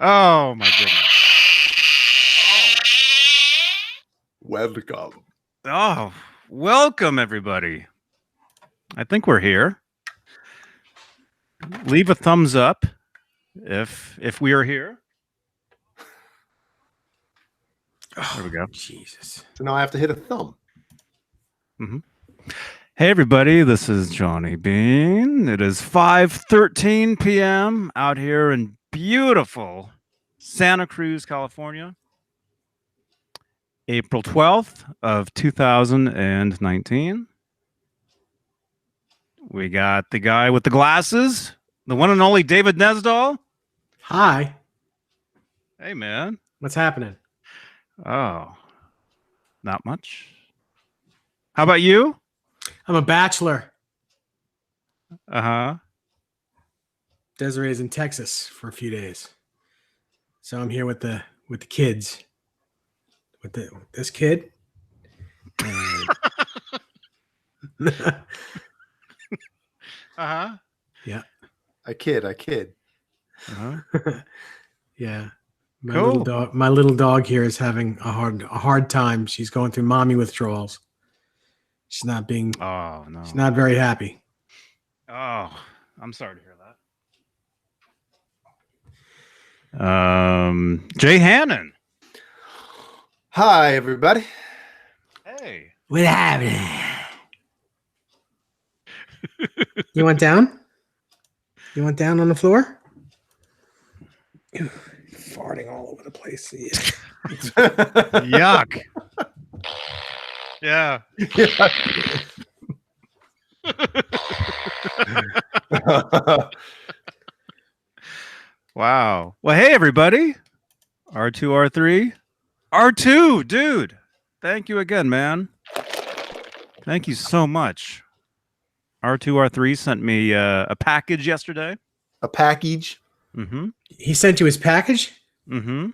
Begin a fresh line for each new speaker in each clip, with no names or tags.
Oh my goodness.
Welcome.
Oh, welcome everybody. I think we're here. Leave a thumbs up if we are here. There we go.
Jesus.
So now I have to hit a thumb.
Mm-hmm. Hey everybody, this is Johnny Beane. It is 5:13 p.m. out here in beautiful Santa Cruz, California. April 12th of 2019. We got the guy with the glasses, the one and only David Nesdall.
Hi.
Hey man.
What's happening?
Oh, not much. How about you?
I'm a bachelor.
Uh-huh.
Desiree's in Texas for a few days. So I'm here with the kids. With this kid.
Uh-huh.
Yeah.
I kid.
Uh-huh.
Yeah.
Cool.
My little dog here is having a hard time. She's going through mommy withdrawals. She's not being
Oh, no.
She's not very happy.
Oh, I'm sorry to hear that. Jay Hannon.
Hi, everybody.
Hey.
What happened? You went down? You went down on the floor? Ew, farting all over the place. Yeah.
Yuck. Yeah. Wow. Well, hey, everybody. R2, R3. R2, dude. Thank you again, man. Thank you so much. R2, R3 sent me a package yesterday.
A package?
Mm-hmm.
He sent you his package?
Mm-hmm.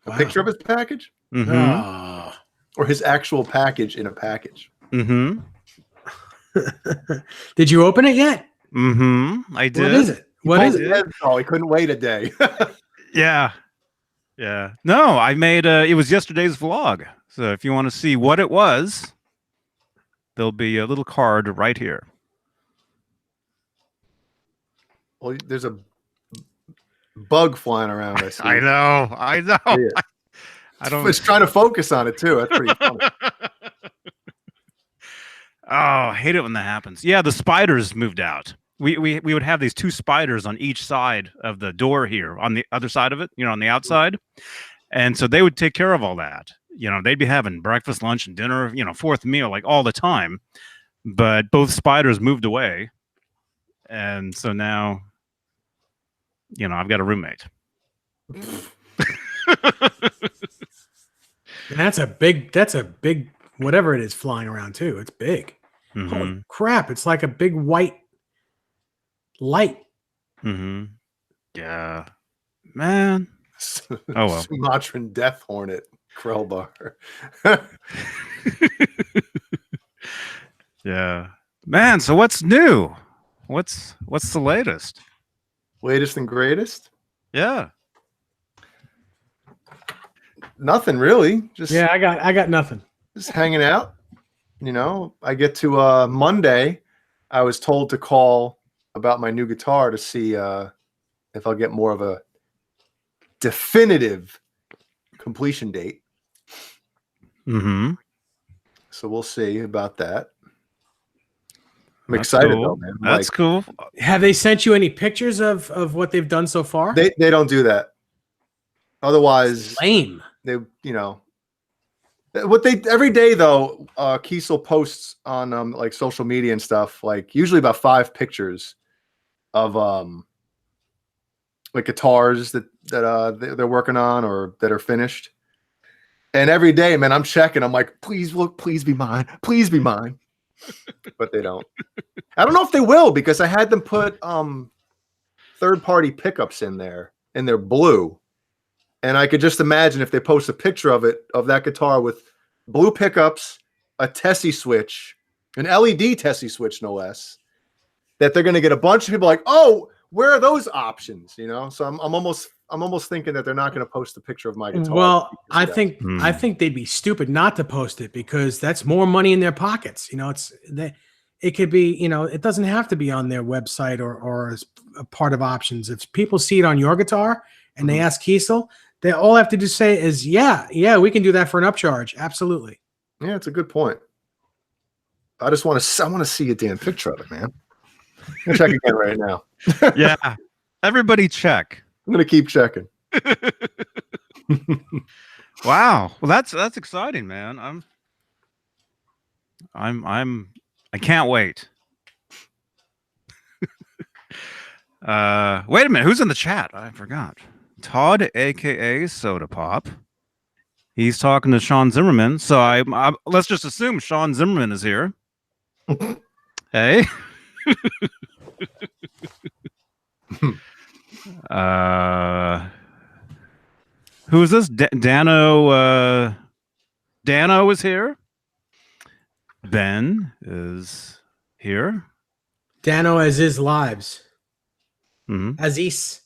A picture of his package?
Mm-hmm.
Oh.
Or his actual package in a package?
Mm-hmm.
Did you open it yet?
Mm-hmm. I did.
What is it? What is it?
Oh, he couldn't wait a day.
Yeah. Yeah. No, I made it was yesterday's vlog. So if you want to see what it was, there'll be a little card right here.
Well, there's a bug flying around. I see.
I know.
Yeah.
I don't.
It's trying to focus on it too. That's pretty funny.
Oh, I hate it when that happens. Yeah, the spiders moved out. We would have these two spiders on each side of the door here, on the other side of it, on the outside. And so they would take care of all that. They'd be having breakfast, lunch, and dinner, fourth meal, like all the time. But both spiders moved away. And so now, I've got a roommate.
And that's a big whatever it is flying around too. It's big.
Mm-hmm.
Holy crap. It's like a big white light.
Mm-hmm. Yeah. Man. Oh well.
Sumatran death hornet crowbar.
Yeah. Man, so what's new? What's the latest?
Latest and greatest?
Yeah.
Nothing really. Just
Yeah, I got nothing.
Just hanging out. I get to Monday. I was told to call about my new guitar to see if I'll get more of a definitive completion date.
Mm-hmm.
So we'll see about that. I'm
That's
excited
cool.
though, man.
That's cool.
Have they sent you any pictures of what they've done so far?
They don't do that. Otherwise,
Lame.
they what they every day though. Kiesel posts on like social media and stuff. Like usually about 5 pictures of like guitars that they're working on or that are finished. And every day, man, I'm checking. I'm like, please look, please be mine, please be mine. But they don't. I don't know if they will because I had them put third-party pickups in there, and they're blue. And I could just imagine if they post a picture of that guitar with blue pickups, a Tessie switch, an LED Tessie switch, no less, that they're going to get a bunch of people like, oh, where are those options? You know, so I'm almost thinking that they're not going to post a picture of my guitar.
Well, I think
Hmm.
I think they'd be stupid not to post it because that's more money in their pockets. You know, it could be, you know, it doesn't have to be on their website or as a part of options. If people see it on your guitar and they ask Kiesel, they all have to just say is, yeah, we can do that for an upcharge. Absolutely.
Yeah, it's a good point. I want to see a damn picture of it, man. I'm gonna check again right now.
Yeah. Everybody check.
I'm gonna keep checking.
Wow. Well, that's exciting, man. I can't wait. Wait a minute. Who's in the chat? I forgot. Todd, aka Soda Pop. He's talking to Sean Zimmerman. So I let's just assume Sean Zimmerman is here. Hey. Who is this? Dano. Dano is here. Ben is here.
Dano Aziz lives.
Mm-hmm.
Aziz.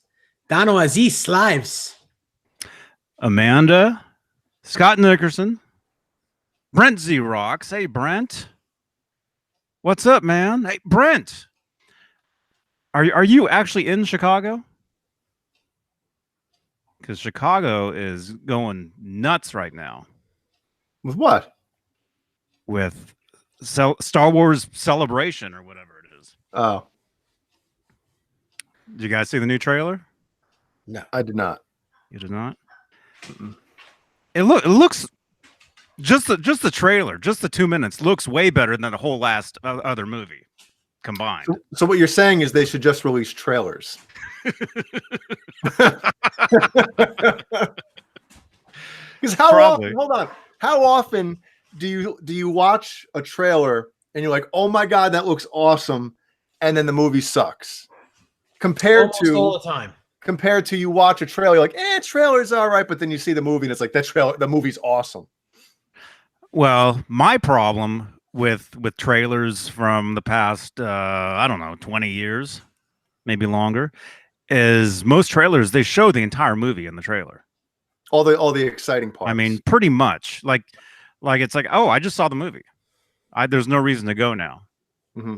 Dano Aziz lives.
Amanda, Scott Nickerson, Brent Z Rocks. Hey, Brent. What's up, man? Hey, Brent. Are you actually in Chicago? Because Chicago is going nuts right now
With what?
with Star Wars Celebration or whatever it is.
Oh,
Did you guys see the new trailer?
No.
I did not.
You did not. It looks just the trailer, just the 2 minutes looks way better than the whole last other movie combined.
So what you're saying is they should just release trailers. Because
Probably.
hold on, how often do you watch a trailer and you're like, oh my god, that looks awesome, and then the movie sucks? Compared
Almost all the time.
Compared to you watch a trailer, you're like, trailer's all right, but then you see the movie and it's like the movie's awesome.
Well, my problem with trailers from the past I don't know 20 years, maybe longer, is most trailers they show the entire movie in the trailer.
All the exciting parts.
I mean, pretty much like it's like, oh, I just saw the movie. There's no reason to go now.
Mm-hmm.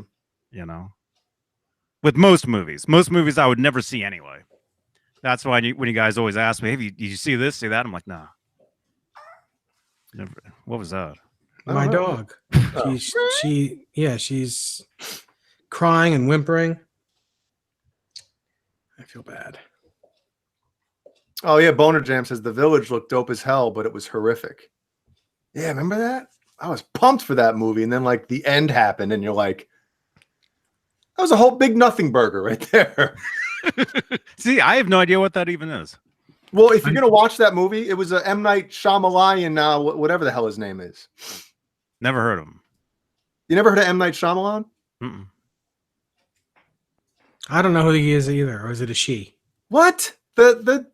You know, with most movies I would never see anyway. That's why when you guys always ask me, hey, did you see this, see that? I'm like, nah. Never. What was that?
My dog. She's crying and whimpering. I feel bad.
Oh yeah, Boner Jam says The Village looked dope as hell, but it was horrific. Yeah, remember that? I was pumped for that movie, and then like the end happened, and you're like, that was a whole big nothing burger right there.
See, I have no idea what that even is.
Well, if you're gonna watch that movie, it was a M. Night Shyamalan, whatever the hell his name is.
Never heard of him.
You never heard of M. Night Shyamalan?
Mm-mm.
I don't know who he is either, or is it a she?
What? The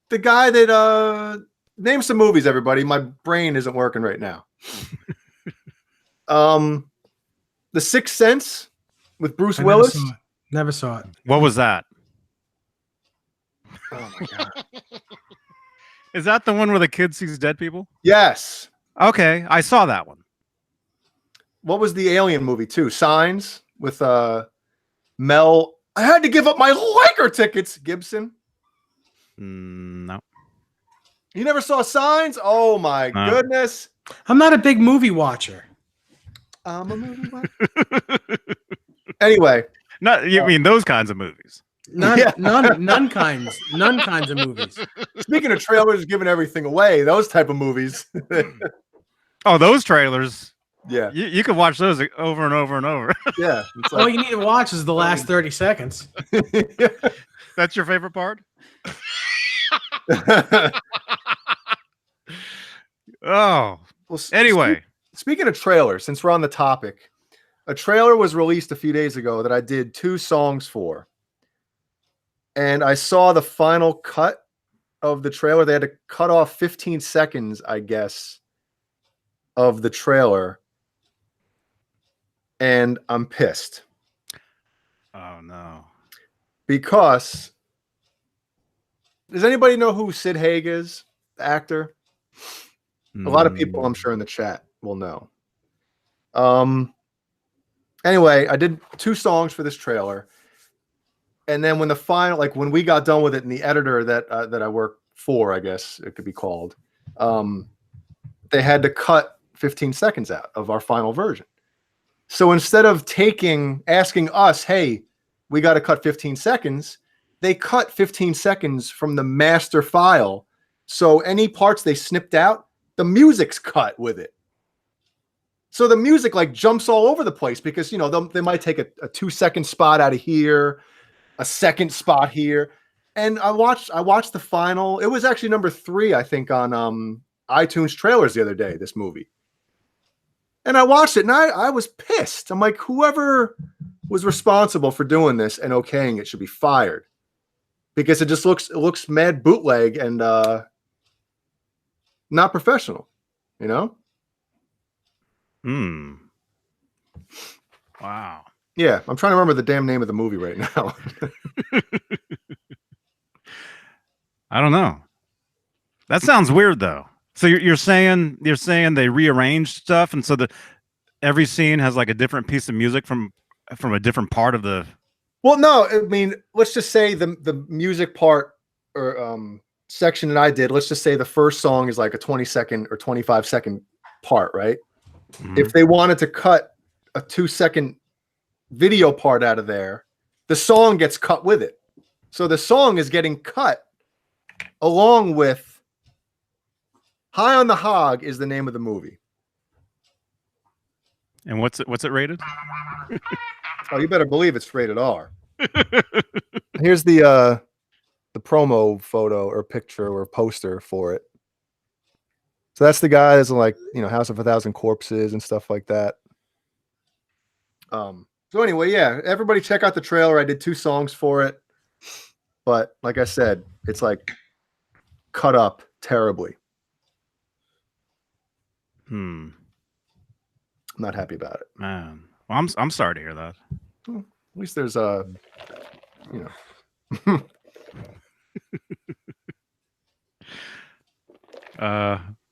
guy that name some movies, everybody. My brain isn't working right now. The Sixth Sense with Bruce Willis.
Never saw it.
What was that?
Oh my god.
Is that the one where the kid sees dead people?
Yes.
Okay, I saw that one.
What was the Alien movie too? Signs with Mel. I had to give up my Laker tickets, Gibson.
No.
You never saw Signs? Oh my goodness.
I'm not a big movie watcher.
I'm a movie watcher. Anyway.
You mean those kinds of movies?
None kinds of movies.
Speaking of trailers giving everything away, those type of movies.
Oh, those trailers.
Yeah.
You can watch those over and over and over.
Yeah.
Like, all you need to watch is the last 30 seconds.
That's your favorite part? Oh. Well, anyway.
Speaking of trailers, since we're on the topic, a trailer was released a few days ago that I did 2 songs for. And I saw the final cut of the trailer. They had to cut off 15 seconds, I guess, of the trailer. And I'm pissed.
Oh, no.
because does anybody know who Sid Haig is? The actor? A lot of people, I'm sure, in the chat will know. Anyway, I did 2 songs for this trailer. And then when the final, like when we got done with it, and the editor that I work for, I guess it could be called, they had to cut 15 seconds out of our final version. So instead of asking us, hey, we got to cut 15 seconds, they cut 15 seconds from the master file. So any parts they snipped out, the music's cut with it. So the music like jumps all over the place because, you know, they might take a 2-second spot out of here, a second spot here. And I watched the final. It was actually number 3, I think, on iTunes trailers the other day, this movie. And I watched it and I was pissed. I'm like, whoever was responsible for doing this and okaying it should be fired. Because it just looks mad bootleg and not professional, you know?
Wow.
Yeah, I'm trying to remember the damn name of the movie right now.
I don't know. That sounds weird though. So you're saying they rearranged stuff, and so every scene has like a different piece of music from a different part of the.
Well, no, I mean, let's just say the music part or section that I did. Let's just say the first song is like a 20-second or 25-second part, right? Mm-hmm. If they wanted to cut a 2-second video part out of there, the song gets cut with it. So the song is getting cut along with High on the Hog is the name of the movie.
And what's it rated?
Oh, you better believe it's rated R. Here's the promo photo or picture or poster for it. So that's the guy that's like, you know, House of a Thousand Corpses and stuff like that. So anyway, yeah, everybody check out the trailer. I did 2 songs for it. But like I said, it's like cut up terribly. I'm not happy about it.
Man. Well, I'm sorry to hear that.
Well, at least there's you know.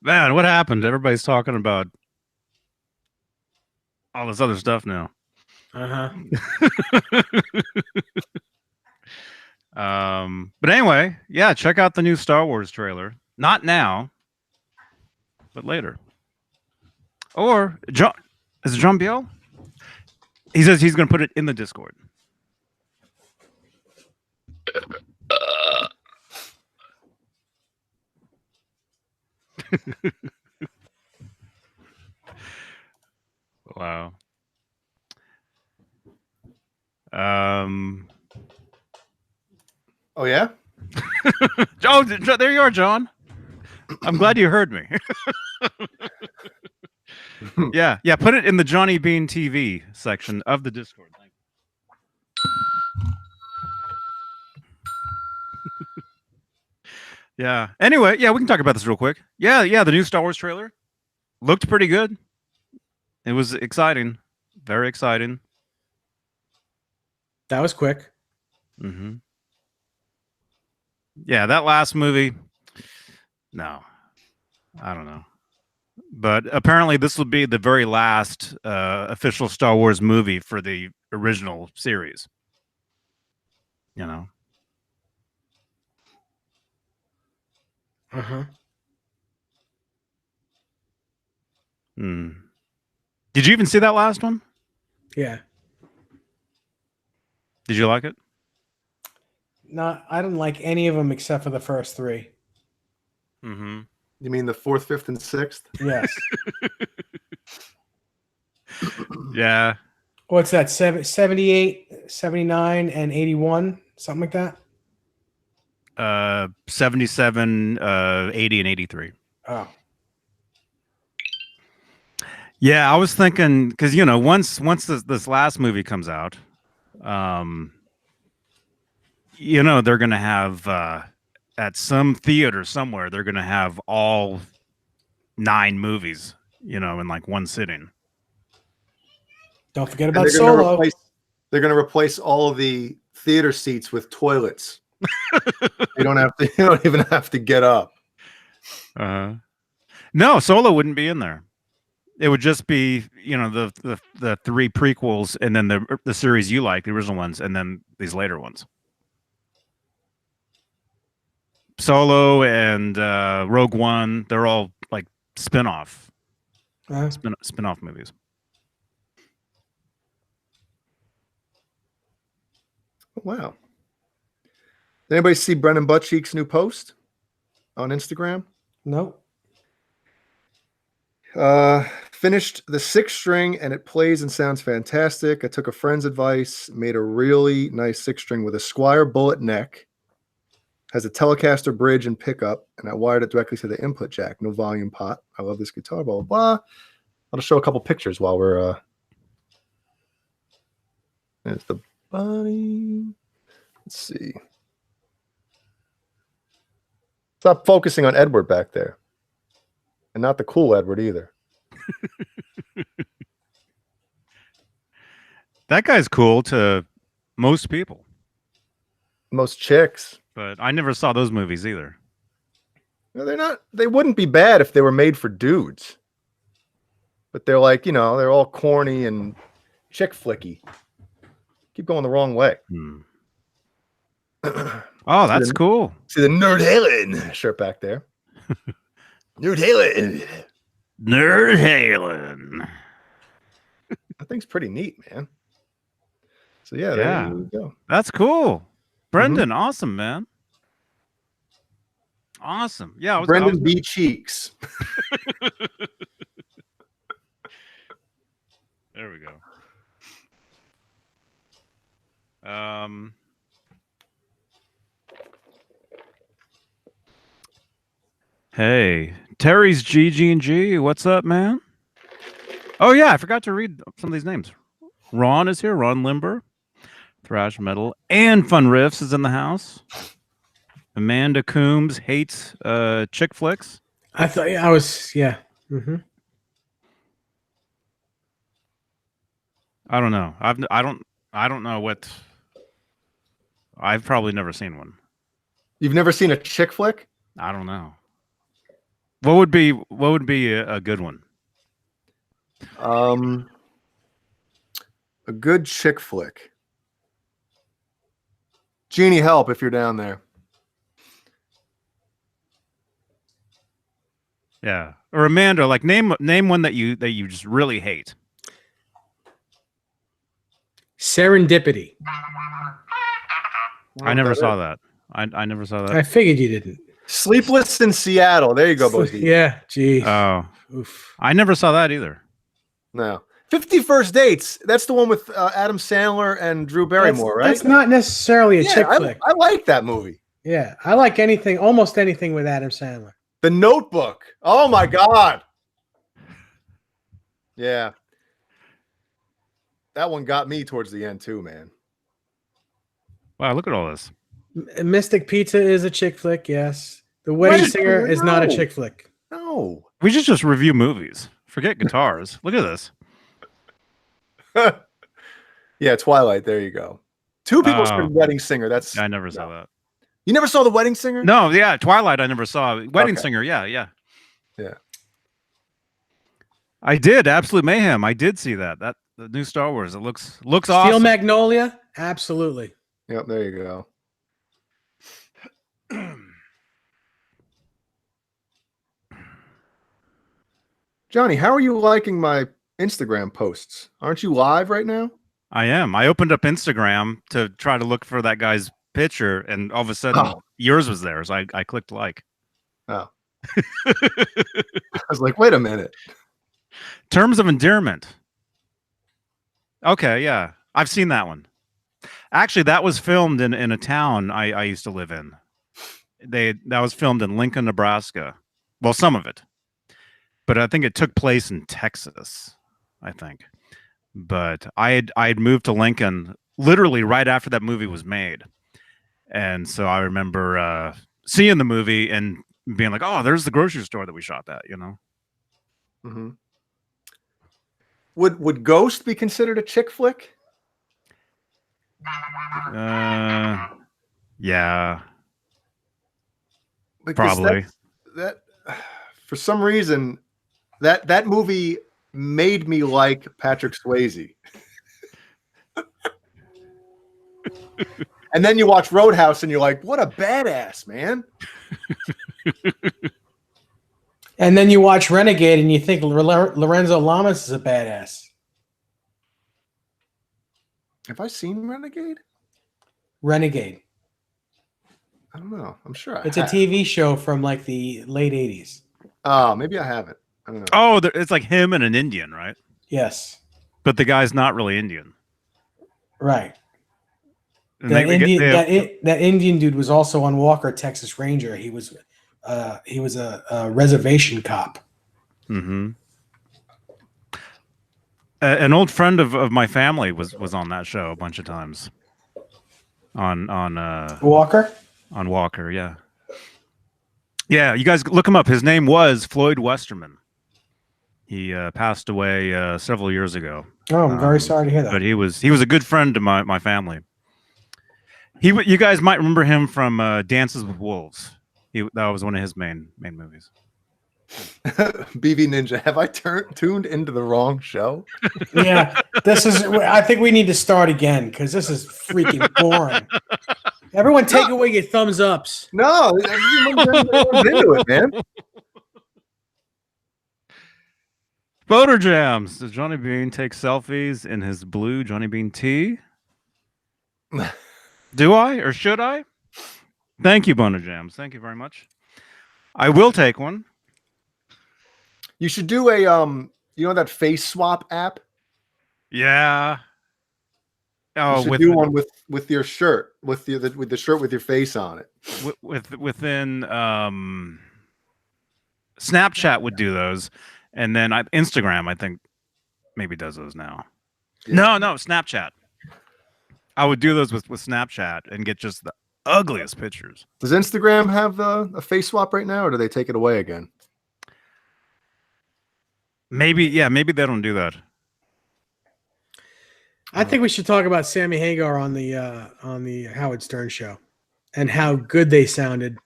Man, what happened? Everybody's talking about all this other stuff now. But anyway, yeah, check out the new Star Wars trailer. Not now, but later. Or John, is it John Biel? He says he's going to put it in the Discord. Wow.
Oh yeah.
Oh, there you are, John. I'm glad you heard me. Yeah. Put it in the Johnny Beane TV section of the Discord. Thank you. Yeah. Anyway, yeah, we can talk about this real quick. Yeah. The new Star Wars trailer looked pretty good. It was exciting, very exciting.
That was quick.
Mm-hmm. Yeah, that last movie. No, I don't know. But apparently this will be the very last official Star Wars movie for the original series. You know? Did you even see that last one?
Yeah.
Did you like it?
No, I didn't like any of them except for the first 3.
You mean the 4th, 5th, and 6th?
Yes.
Yeah.
What's that? 78, 79, and 81? Something like that?
77, 80, and 83.
Oh.
Yeah, I was thinking, because, you know, once this last movie comes out, you know, they're going to have, at some theater somewhere, they're going to have all 9 movies, you know, in like one sitting.
Don't forget about Solo.
They're going to replace all of the theater seats with toilets. You don't have to. You don't even have to get up.
No, Solo wouldn't be in there. It would just be, you know, the 3 prequels, and then the series you like, the original ones, and then these later ones. Solo and Rogue One, they're all like spin-off movies.
Wow. Did anybody see Brendan Buttcheek's new post on Instagram?
Nope.
Finished the 6 string and it plays and sounds fantastic. I took a friend's advice, made a really nice 6 string with a Squire bullet neck, has a Telecaster bridge and pickup, and I wired it directly to the input jack. No volume pot. I love this guitar, blah, blah, blah. I'll show a couple pictures while we're there's the body. Let's see. Stop focusing on Edward back there. And not the cool Edward either.
That guy's cool to most people.
Most chicks.
But I never saw those movies either.
No, they're not. They wouldn't be bad if they were made for dudes. But they're like, you know, they're all corny and chick flicky. Keep going the wrong way.
Oh, that's cool.
See the Nerd Halen shirt back there. Nerd Halen.
Nerd Halen.
That thing's pretty neat, man. So yeah, there we go.
That's cool. Brendan, awesome, man. Awesome. Yeah,
Brendan B. Cheeks.
There we go. Hey, Terry's GG&G. What's up, man? Oh yeah, I forgot to read some of these names. Ron is here. Ron Limber, thrash metal, and Fun Riffs is in the house. Amanda Coombs hates chick flicks.
I thought I was Mm-hmm.
I don't know. I don't know what. I've probably never seen one.
You've never seen a chick flick?
I don't know. What would be a good one?
A good chick flick. Jeannie, help if you're down there.
Yeah, or Amanda, like name one that you just really hate.
Serendipity.
I never saw that. I never saw that.
I figured you didn't.
Sleepless in Seattle. There you go, Bozy.
Yeah, geez.
Oh,
oof.
I never saw that either.
No. 50 First Dates. That's the one with Adam Sandler and Drew Barrymore, right?
That's not necessarily a chick flick.
I like that movie.
Yeah, I like almost anything with Adam Sandler.
The Notebook. Oh my God. Yeah. That one got me towards the end too, man.
Wow, look at all this.
Mystic Pizza is a chick flick, yes. The Wedding Singer is not a chick flick.
No.
We should just review movies. Forget guitars. Look at this.
Yeah, Twilight. There you go. Two people said Wedding Singer. That's
I never saw that.
You never saw The Wedding Singer?
No, yeah, Twilight I never saw. Wedding Singer, yeah. I did. Absolute Mayhem. I did see that. The new Star Wars. It looks awesome.
Steel Magnolia? Absolutely.
Yep, there you go. Johnny, how are you liking my Instagram posts? Aren't you live right now?
I am. I opened up Instagram to try to look for that guy's picture, and all of a sudden yours was there. So I clicked like.
Oh. I was like, wait a minute.
Terms of Endearment. Okay, yeah. I've seen that one. Actually, that was filmed in a town I used to live in. That was filmed in Lincoln, Nebraska. Well, some of it. But I think it took place in Texas, I think. But I had moved to Lincoln literally right after that movie was made. And so I remember seeing the movie and being like, oh, there's the grocery store that we shot that, you know?
Mm-hmm. Would Ghost be considered a chick flick?
Yeah,
Because
probably.
that for some reason that movie made me like Patrick Swayze. And then you watch Roadhouse and you're like, what a badass, man.
And then you watch Renegade and you think Lorenzo Lamas is a badass.
Have I seen Renegade?
Renegade.
I don't know. I'm sure
It's a TV show from like the late 80s.
Oh, maybe I haven't. I don't know.
Oh, it's like him and an Indian, right?
Yes.
But the guy's not really Indian.
Right.
And
That Indian dude was also on Walker, Texas Ranger. He was a reservation cop.
Mm-hmm. An old friend of my family was on that show a bunch of times. On
Walker?
On Walker, yeah. Yeah, you guys look him up. His name was Floyd Westerman. He passed away several years ago.
Oh, I'm very sorry to hear that.
But he was a good friend to my family. You guys might remember him from Dances with Wolves. That was one of his main movies.
BB Ninja, have I tuned into the wrong show?
Yeah, I think we need to start again because this is freaking boring. Everyone take away your thumbs ups.
No, everyone's into it, man.
Photo jams. Does Johnny Beane take selfies in his blue Johnny Beane tee? Do I or should I? Thank you, Boner Jams. Thank you very much. I will take one.
You should do a that face swap app?
Yeah. Oh,
you should do one with your shirt, with the shirt with your face on it.
Within Snapchat would do those, and then Instagram I think maybe does those now. Yeah. No, Snapchat. I would do those with Snapchat and get just the ugliest pictures.
Does Instagram have a face swap right now, or do they take it away again?
Maybe they don't do that.
I think we should talk about Sammy Hagar on the Howard Stern show, and how good they sounded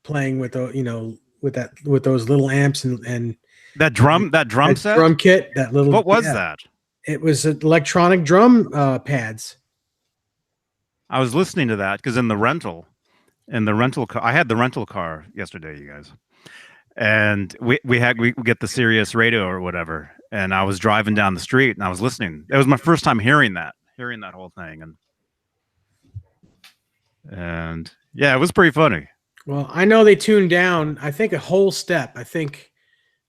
playing with with those little amps and
that drum set,
drum kit. That little
what was that?
It was electronic drum pads.
I was listening to that because in the rental car, I had the rental car yesterday, you guys, and we get the Sirius radio or whatever, and I was driving down the street and I was listening. It was my first time hearing that whole thing, and yeah, it was pretty funny.
Well, I know they tuned down, I think, a whole step. I think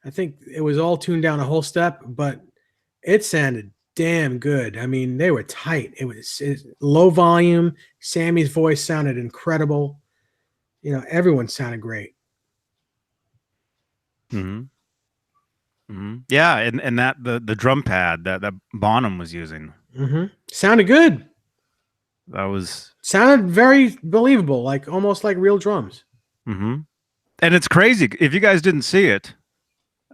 it was all tuned down a whole step, but it sounded damn good. I mean, they were tight. It was low volume. Sammy's voice sounded incredible. Everyone sounded great.
Mm-hmm. Mm-hmm. Yeah, and that the drum pad that Bonham was using
sounded good.
Sounded
very believable, almost like real drums.
Mm-hmm. And it's crazy if you guys didn't see it.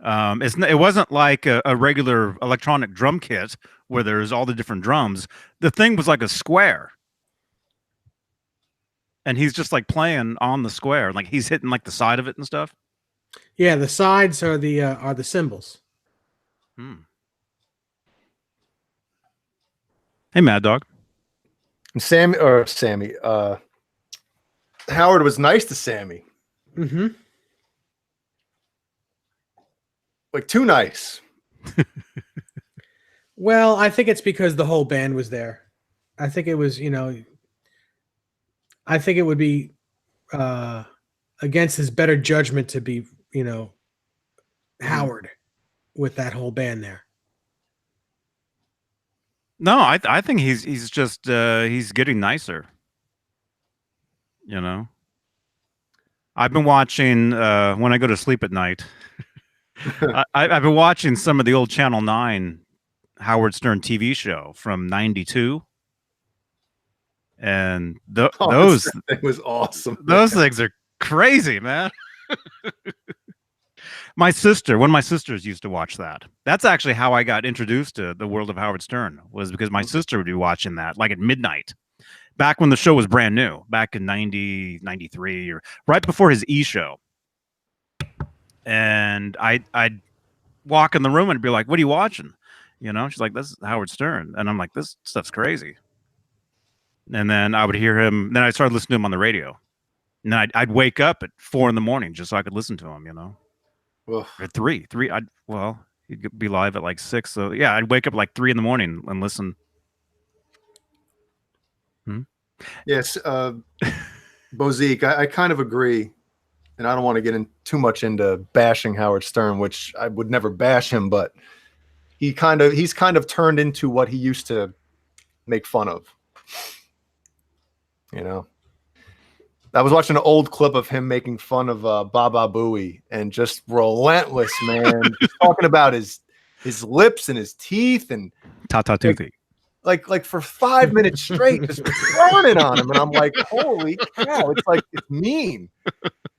It wasn't like a regular electronic drum kit where there's all the different drums. The thing was like a square, and he's just like playing on the square, like he's hitting like the side of it and stuff.
Yeah, the sides are the cymbals.
Hey, Mad Dog.
And Sammy. Howard was nice to Sammy.
Mm-hmm.
Like too nice.
Well, I think it's because the whole band was there. I think it was, I think it would be against his better judgment to be, Howard with that whole band there.
No, I think he's just he's getting nicer. I've been watching when I go to sleep at night. I've been watching some of the old Channel 9 Howard Stern TV show from '92, and those
thing was awesome.
Those things are crazy, man. One of my sisters used to watch that. That's actually how I got introduced to the world of Howard Stern, was because my sister would be watching that like at midnight, back when the show was brand new, back in 90, 93, or right before his E show. And I'd walk in the room and be like, "What are you watching?" You know, she's like, "This is Howard Stern," and I'm like, "This stuff's crazy." And then I would hear him. Then I started listening to him on the radio, and then I'd wake up at 4 a.m. just so I could listen to him. You know,
Ugh.
at 3. He'd be live at like 6. So yeah, I'd wake up at like 3 a.m. and listen.
Yes, Bozique, I kind of agree, and I don't want to get too much into bashing Howard Stern, which I would never bash him, but he's kind of turned into what he used to make fun of. You know, I was watching an old clip of him making fun of Baba Booey, and just relentless, man. Just talking about his lips and his teeth and
Tata Toothy.
Like for 5 minutes straight, just throwing it on him, and I'm like, holy cow! It's mean.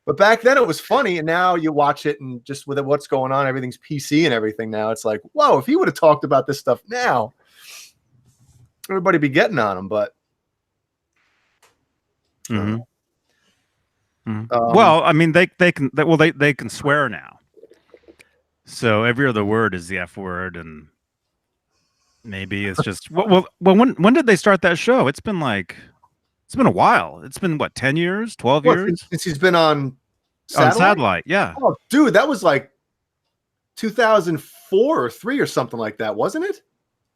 But back then it was funny, and now you watch it, and just with what's going on, everything's PC and everything now. It's like, whoa! If he would have talked about this stuff now, everybody be getting on him. But
well, I mean, they can swear now, so every other word is the F word, and maybe it's just well. When did they start that show? It's been a while. It's been what, 10 years, 12 years
since he's been on
Satellite. Yeah.
Oh, dude, that was like 2004 or 3 or something like that, wasn't it?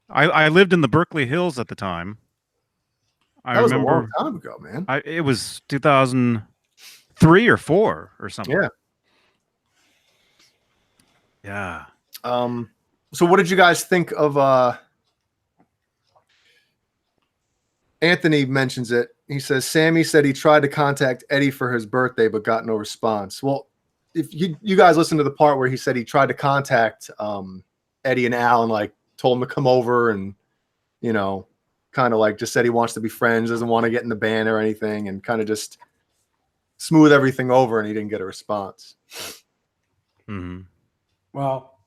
I lived in the Berkeley Hills at the time. I
That was
remember
a long time ago, man.
It was 2003 or 4 or something.
Yeah.
Yeah.
So what did you guys think of Anthony mentions it. He says Sammy said he tried to contact Eddie for his birthday but got no response. Well, if you guys listen to the part where he said he tried to contact Eddie and Al and like told him to come over, and you know, kind of like just said he wants to be friends, doesn't want to get in the band or anything, and kind of just smooth everything over, and he didn't get a response.
Mm-hmm.
Well,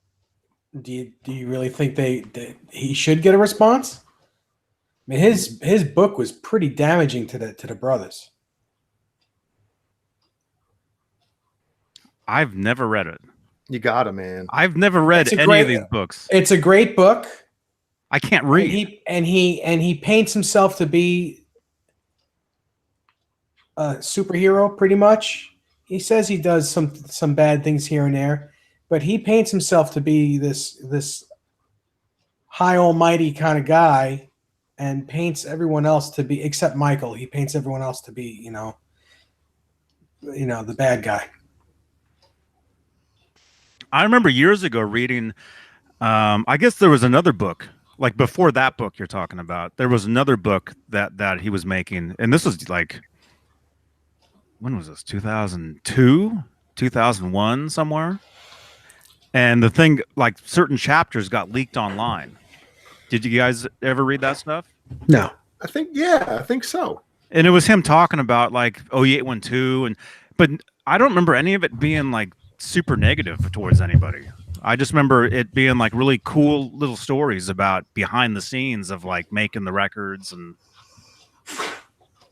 do you really think that he should get a response? I mean, his book was pretty damaging to the brothers.
I've never read it.
You got it, man.
I've never read any of these books.
It's a great book.
I can't read.
And he paints himself to be a superhero, pretty much. He says he does some bad things here and there, but he paints himself to be this high almighty kind of guy, and paints everyone else to be, except Michael. He paints everyone else to be, you know, the bad guy.
I remember years ago reading, I guess there was another book, like before that book you're talking about, there was another book that he was making. And this was like, when was this? 2002, 2001, somewhere. And the thing, like certain chapters got leaked online. Did you guys ever read that stuff?
No.
I think so.
And it was him talking about like 0812, but I don't remember any of it being like super negative towards anybody. I just remember it being like really cool little stories about behind the scenes of like making the records. And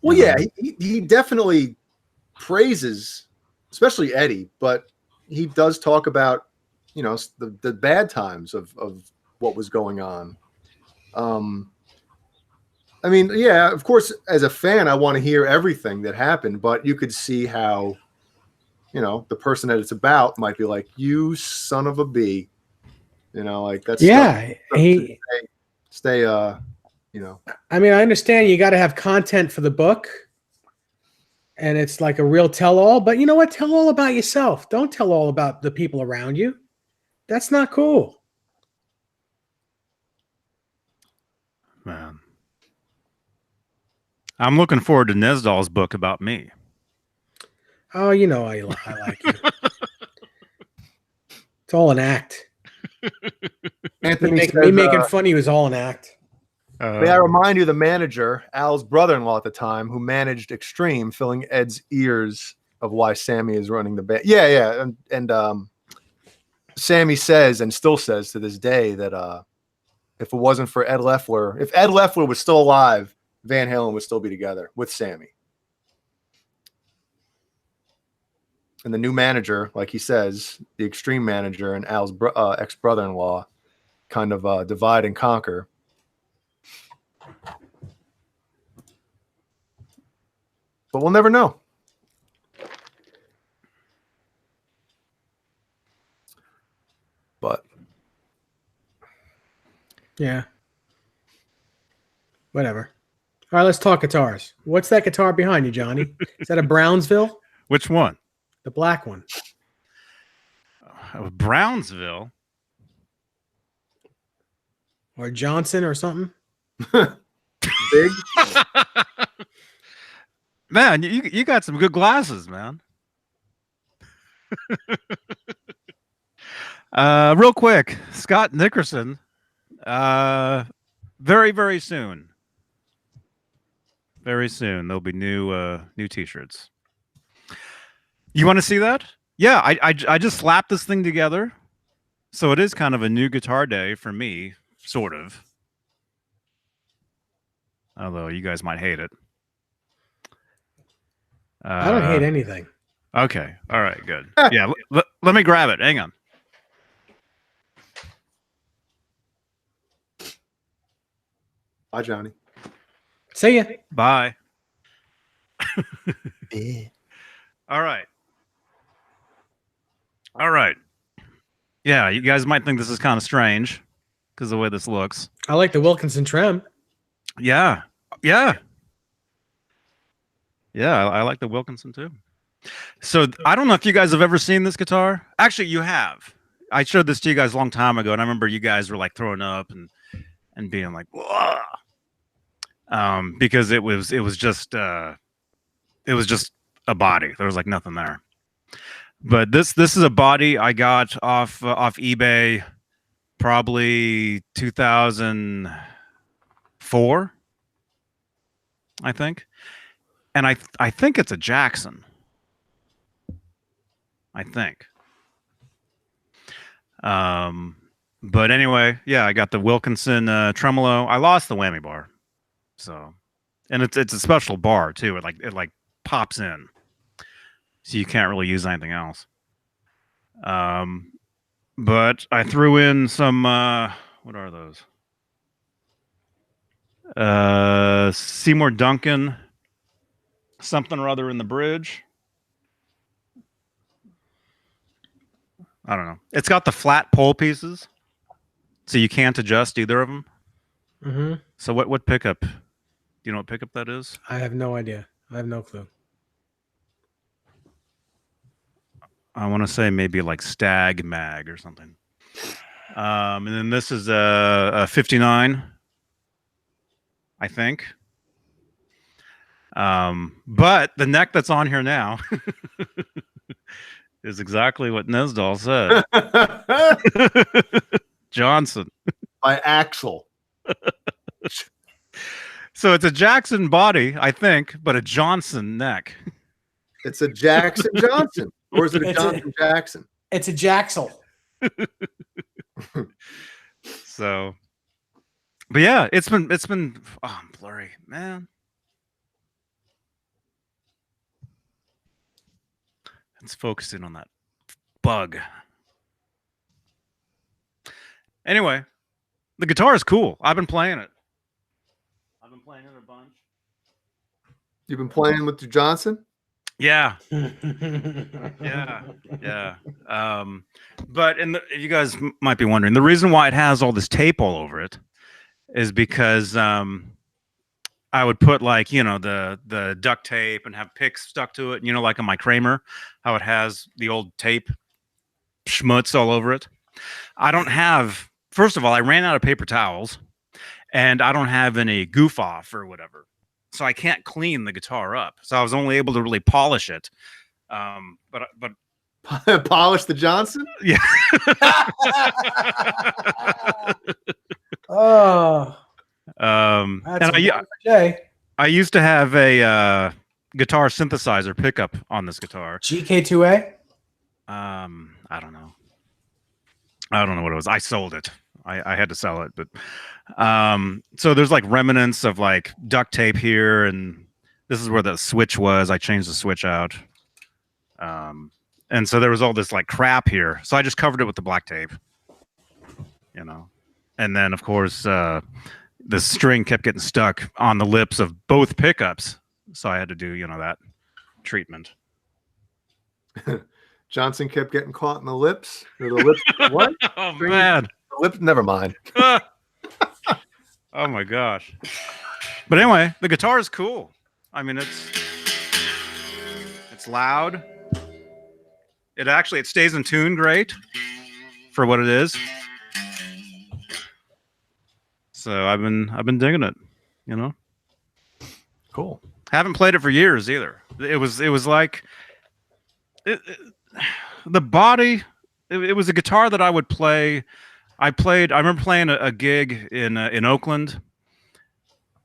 well, yeah, he definitely praises, especially Eddie, but he does talk about, you know, the bad times of what was going on. I mean, yeah, of course, as a fan, I want to hear everything that happened, but you could see how, you know, the person that it's about might be like, you son of a bee, you know, like that's,
yeah,
stay, you know,
I mean, I understand you got to have content for the book, and it's like a real tell-all, but you know what? Tell all about yourself. Don't tell all about the people around you. That's not cool.
Man, I'm looking forward to Nesdal's book about me.
Oh, you know, I like you. It's all an act.
Anthony
Me
says,
making fun of you is all an act.
may I remind you, the manager, Al's brother-in-law at the time, who managed Extreme, filling Ed's ears of why Sammy is running the band. Yeah. And Sammy says, and still says to this day, that if it wasn't for Ed Loeffler, if Ed Loeffler was still alive Van Halen would still be together with Sammy. And the new manager, like he says, the extreme manager and Al's ex-brother-in-law kind of divide and conquer. But we'll never know. But
yeah. Whatever. All right, let's talk guitars. What's that guitar behind you, Johnny? Is that a Brownsville?
Which one?
The black one.
Brownsville?
Or Johnson or something?
big.
Man, you got some good glasses, man. Real quick, Scott Nickerson. Very, very soon. Very soon there'll be new t-shirts. You want to see that? Yeah, I just slapped this thing together. So it is kind of a new guitar day for me, sort of. Although you guys might hate it.
I don't hate anything.
Okay. All right, good. Yeah, let me grab it. Hang on.
Bye, Johnny.
See ya.
Bye. All right. All right. Yeah, you guys might think this is kind of strange because of the way this looks.
I like the Wilkinson trim.
Yeah. Yeah. Yeah, I like the Wilkinson too. So I don't know if you guys have ever seen this guitar. Actually, you have. I showed this to you guys a long time ago, and I remember you guys were like throwing up and being like, whoa. Because it was just a body. There was like nothing there. But this is a body I got off eBay, probably 2004, I think. And I think it's a Jackson. I think. But anyway, yeah, I got the Wilkinson tremolo. I lost the whammy bar. So, and it's a special bar too. It like pops in. So you can't really use anything else. But I threw in some what are those? Seymour Duncan something or other in the bridge. I don't know. It's got the flat pole pieces, so you can't adjust either of them.
Mm-hmm.
So what pickup? Do you know what pickup that is?
I have no idea. I have no clue.
I want to say maybe like Stag Mag or something. And then this is a 59, I think. But the neck that's on here now is exactly what Nesdal said. Johnson.
By Axel.
So it's a Jackson body, I think, but a Johnson neck.
It's a Jackson Johnson. Or is it a Johnson Jackson?
It's a Jaxel.
So, but yeah, it's been I'm blurry, man. It's focusing on that bug. Anyway, the guitar is cool. I've been playing it. I've been playing it a bunch.
You've been playing with your Johnson?
Yeah. Yeah. But you guys might be wondering, the reason why it has all this tape all over it is because I would put like, the duct tape and have picks stuck to it, like on my Kramer, how it has the old tape schmutz all over it. I don't have, first of all, I ran out of paper towels and I don't have any goof off or whatever. So I can't clean the guitar up. So I was only able to really polish it. But
polish the Johnson?
Yeah.
Oh.
And
I
used to have a guitar synthesizer pickup on this guitar.
GK2A?
I don't know. I don't know what it was. I sold it. I had to sell it, but so there's like remnants of like duct tape here, and this is where the switch was. I changed the switch out. And so there was all this like crap here. So I just covered it with the black tape, you know. And then of course the string kept getting stuck on the lips of both pickups. So I had to do, you know, that treatment.
Johnson kept getting caught in the lips. Or the lips what?
Oh man.
The lips, never mind.
Oh my gosh. But anyway, the guitar is cool. I mean, it's loud. It stays in tune great for what it is. So I've been digging it, you know.
Cool.
Haven't played it for years either. It was like the body. It was a guitar that I would play. I remember playing a gig in Oakland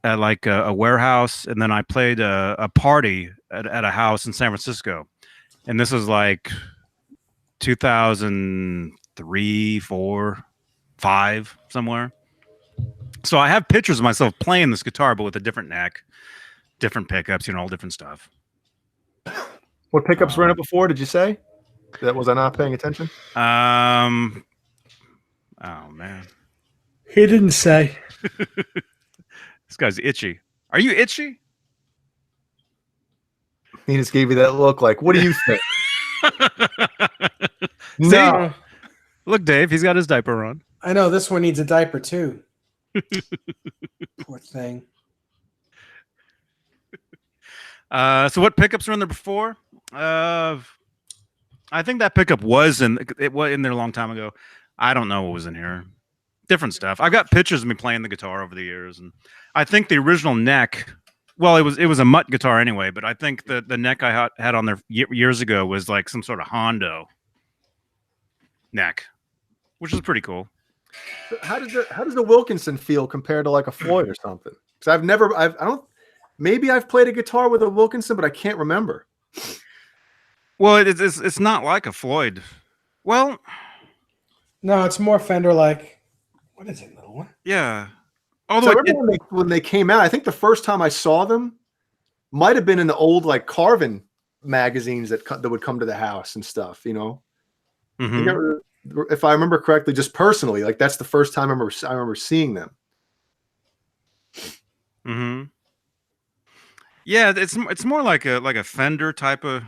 at like a warehouse, and then I played a party at a house in San Francisco, and this was like 2003, 4, 5 somewhere. So I have pictures of myself playing this guitar, but with a different neck, different pickups, you know, all different stuff.
What pickups were in it before? Did you say? Was I not paying attention?
Oh man,
He didn't say.
this guy's itchy. Are you itchy?
He just gave you that look like, what do you think?
No.
Look, Dave, he's got his diaper on.
I know this one needs a diaper too. Poor thing.
So what pickups were in there before? I think that pickup was in there a long time ago. I don't know what was in here. Different stuff. I've got pictures of me playing the guitar over the years, and I think the original neck. Well, it was a mutt guitar anyway, but I think the neck I had on there years ago was like some sort of Hondo neck, which is pretty cool.
How does the Wilkinson feel compared to like a Floyd or something? Because maybe I've played a guitar with a Wilkinson, but I can't remember.
Well, it's not like a Floyd. Well,
no, it's more Fender like. What is it, little one?
Yeah.
Although so when they came out, I think the first time I saw them might have been in the old like Carvin magazines that would come to the house and stuff, you know.
Mm-hmm.
If I remember correctly, just personally, like that's the first time I remember seeing them.
Mm-hmm. Yeah, it's more like a Fender type of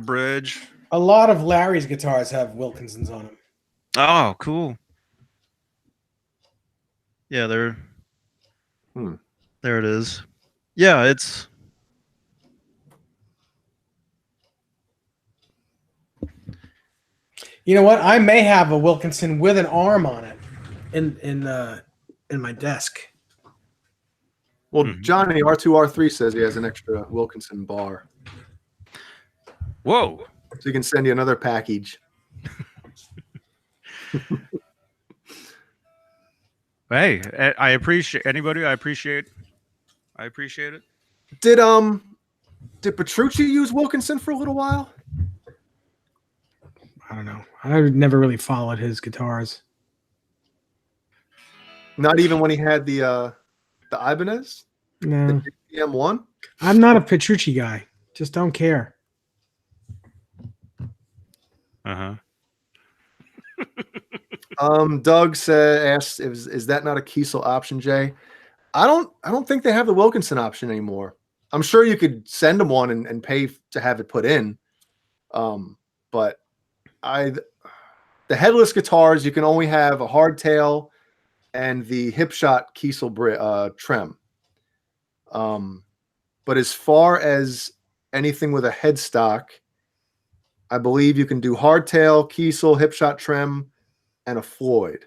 bridge.
A lot of Larry's guitars have Wilkinsons on them.
Oh, cool. Yeah, there it is. Yeah, it's.
You know what? I may have a Wilkinson with an arm on it in my desk.
Well, Johnny R2R3 says he has an extra Wilkinson bar.
Whoa!
So he can send you another package.
Hey, I appreciate anybody. I appreciate it.
Did Petrucci use Wilkinson for a little while?
I don't know. I never really followed his guitars.
Not even when he had the Ibanez?
No.
The GM1?
I'm not a Petrucci guy. Just don't care.
Uh-huh.
Doug asked, is that not a Kiesel option, Jay? I don't think they have the Wilkinson option anymore. I'm sure you could send them one and pay to have it put in. But the headless guitars, you can only have a hardtail and the Hipshot Kiesel trem. But as far as anything with a headstock, I believe you can do hardtail, Kiesel, Hipshot trem, and a Floyd.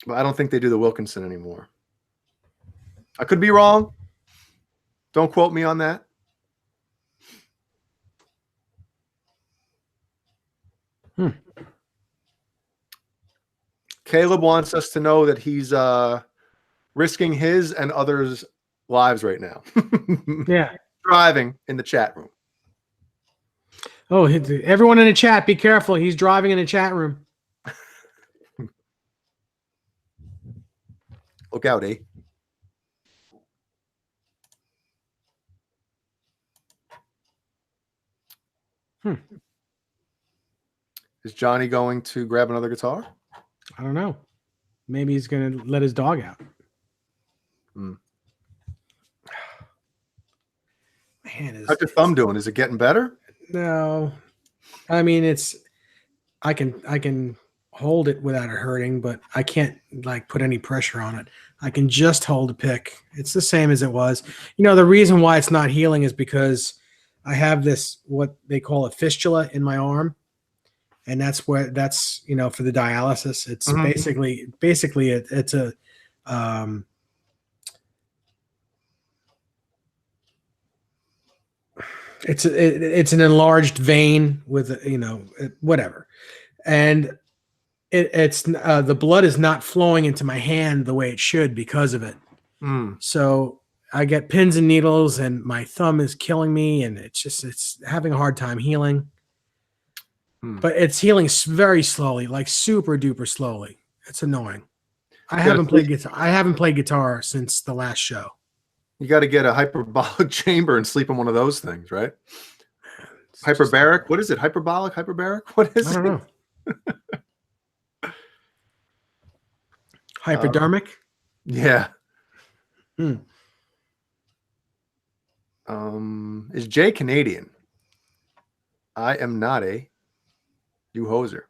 But I don't think they do the Wilkinson anymore. I could be wrong. Don't quote me on that. Caleb wants us to know that he's risking his and others' lives right now.
Yeah.
Driving in the chat room.
Oh, everyone in the chat, be careful. He's driving in the chat room.
Look out, eh? Is Johnny going to grab another guitar?
I don't know. Maybe he's going to let his dog out.
Hmm.
Man,
How's your thumb doing? Is it getting better?
No. I mean, I can hold it without it hurting, but I can't like put any pressure on it. I can just hold a pick. It's the same as it was. You know, the reason why it's not healing is because I have this, what they call a fistula in my arm. And that's for the dialysis. It's basically it's a, it's an enlarged vein with, whatever. And it's the blood is not flowing into my hand the way it should because of it. So I get pins and needles and my thumb is killing me, and it's having a hard time healing. But it's healing very slowly, like super duper slowly. It's annoying. I haven't played guitar since the last show.
You got to get a hyperbolic chamber and sleep in one of those things, right? Hyperbaric? What is it? Hyperbolic? Hyperbaric? What is it?
I don't know. Hypodermic?
Yeah. Is Jay Canadian? I am not a you hoser.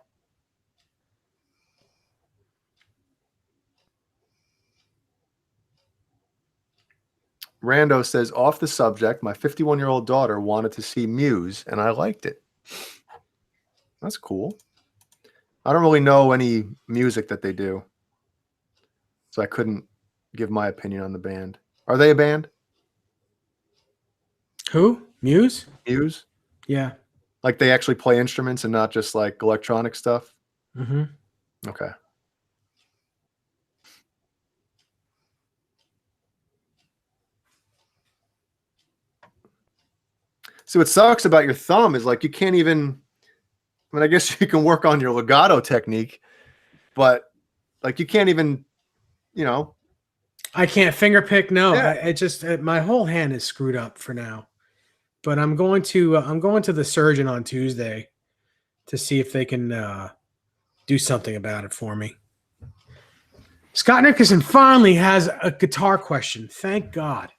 Rando says, off the subject, my 51-year-old daughter wanted to see Muse, and I liked it. That's cool. I don't really know any music that they do, so I couldn't give my opinion on the band. Are they a band?
Who? Muse?
Muse?
Yeah.
Like they actually play instruments and not just like electronic stuff?
Mm-hmm.
Okay. See, what sucks about your thumb is like you can't even, I mean, I guess you can work on your legato technique, but like you can't even,
I can't finger pick. No,
Yeah.
My whole hand is screwed up for now. But I'm going to the surgeon on Tuesday to see if they can do something about it for me. Scott Nickerson finally has a guitar question. Thank God.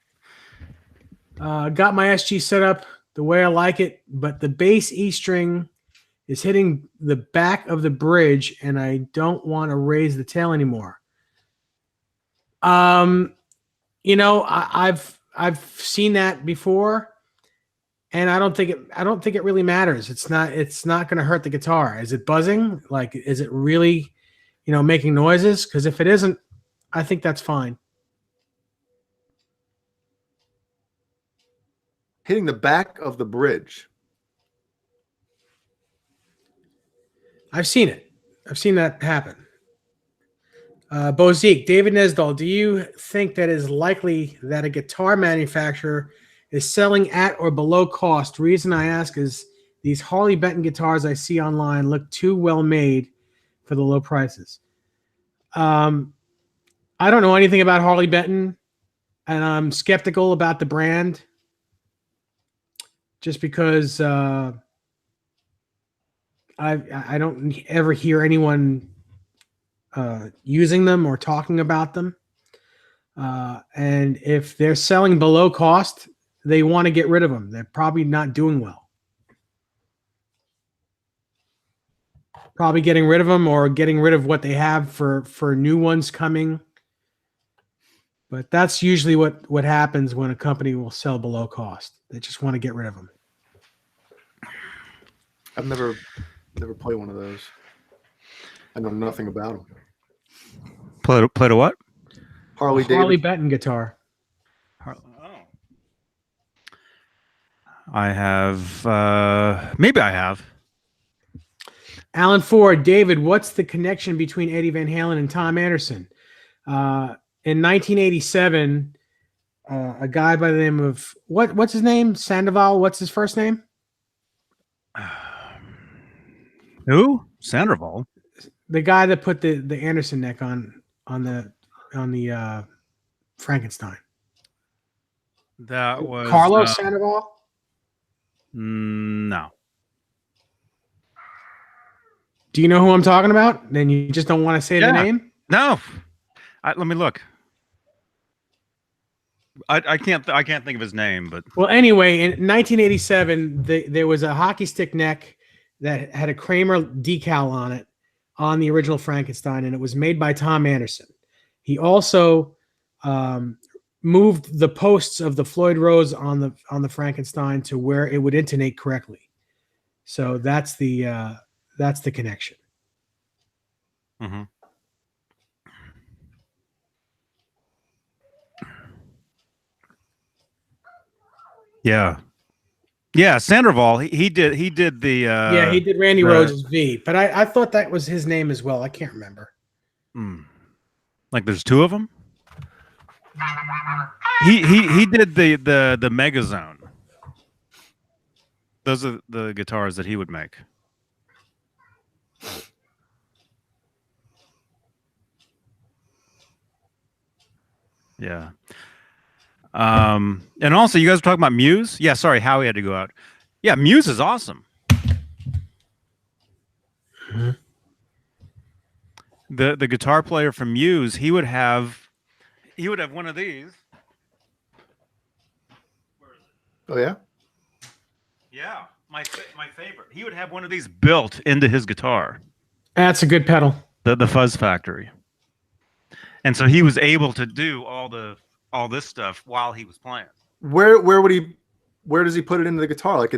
Got my SG set up the way I like it, but the bass E string is hitting the back of the bridge, and I don't want to raise the tail anymore. I've seen that before. And I don't think it really matters. It's not going to hurt the guitar. Is it buzzing? Like, is it really, making noises? Because if it isn't, I think that's fine.
Hitting the back of the bridge.
I've seen it. I've seen that happen. Bozique, David Nesdall, do you think that it is likely that a guitar manufacturer is selling at or below cost? Reason I ask is these Harley Benton guitars I see online look too well made for the low prices. I don't know anything about Harley Benton, and I'm skeptical about the brand just because I don't ever hear anyone using them or talking about them. And if they're selling below cost, they want to get rid of them. They're probably not doing well. Probably getting rid of them or getting rid of what they have for new ones coming. But that's usually what happens when a company will sell below cost. They just want to get rid of them.
I've never played one of those. I know nothing about them.
Played a what?
Harley Benton guitar.
I have. Maybe I have.
Alan Ford, David, what's the connection between Eddie Van Halen and Tom Anderson? In 1987, a guy by the name of what's his name? Sandoval. What's his first name?
Who? Sandoval.
The guy that put the Anderson neck on the Frankenstein?
That was
Carlos Sandoval.
No.
Do you know who I'm talking about? Then you just don't want to say the name?
No. Let me look. I can't think of his name, but
well, anyway, in 1987, there was a hockey stick neck that had a Kramer decal on it on the original Frankenstein, and it was made by Tom Anderson. He also moved the posts of the Floyd Rose on the Frankenstein to where it would intonate correctly. So that's the connection.
Mm-hmm. Yeah, Sandoval. He did the
he did Randy Rhoads' V, but I thought that was his name as well. I can't remember.
Like there's two of them. He did the Megazone. Those are the guitars that he would make. Yeah. And also you guys were talking about Muse. Yeah, sorry, Howie had to go out. Yeah, Muse is awesome.
Mm-hmm.
The guitar player from Muse, he would have one of these.
Oh yeah?
Yeah, my favorite. He would have one of these built into his guitar.
That's a good pedal.
The Fuzz Factory. And so he was able to do all this stuff while he was playing.
Where does he put it into the guitar? Like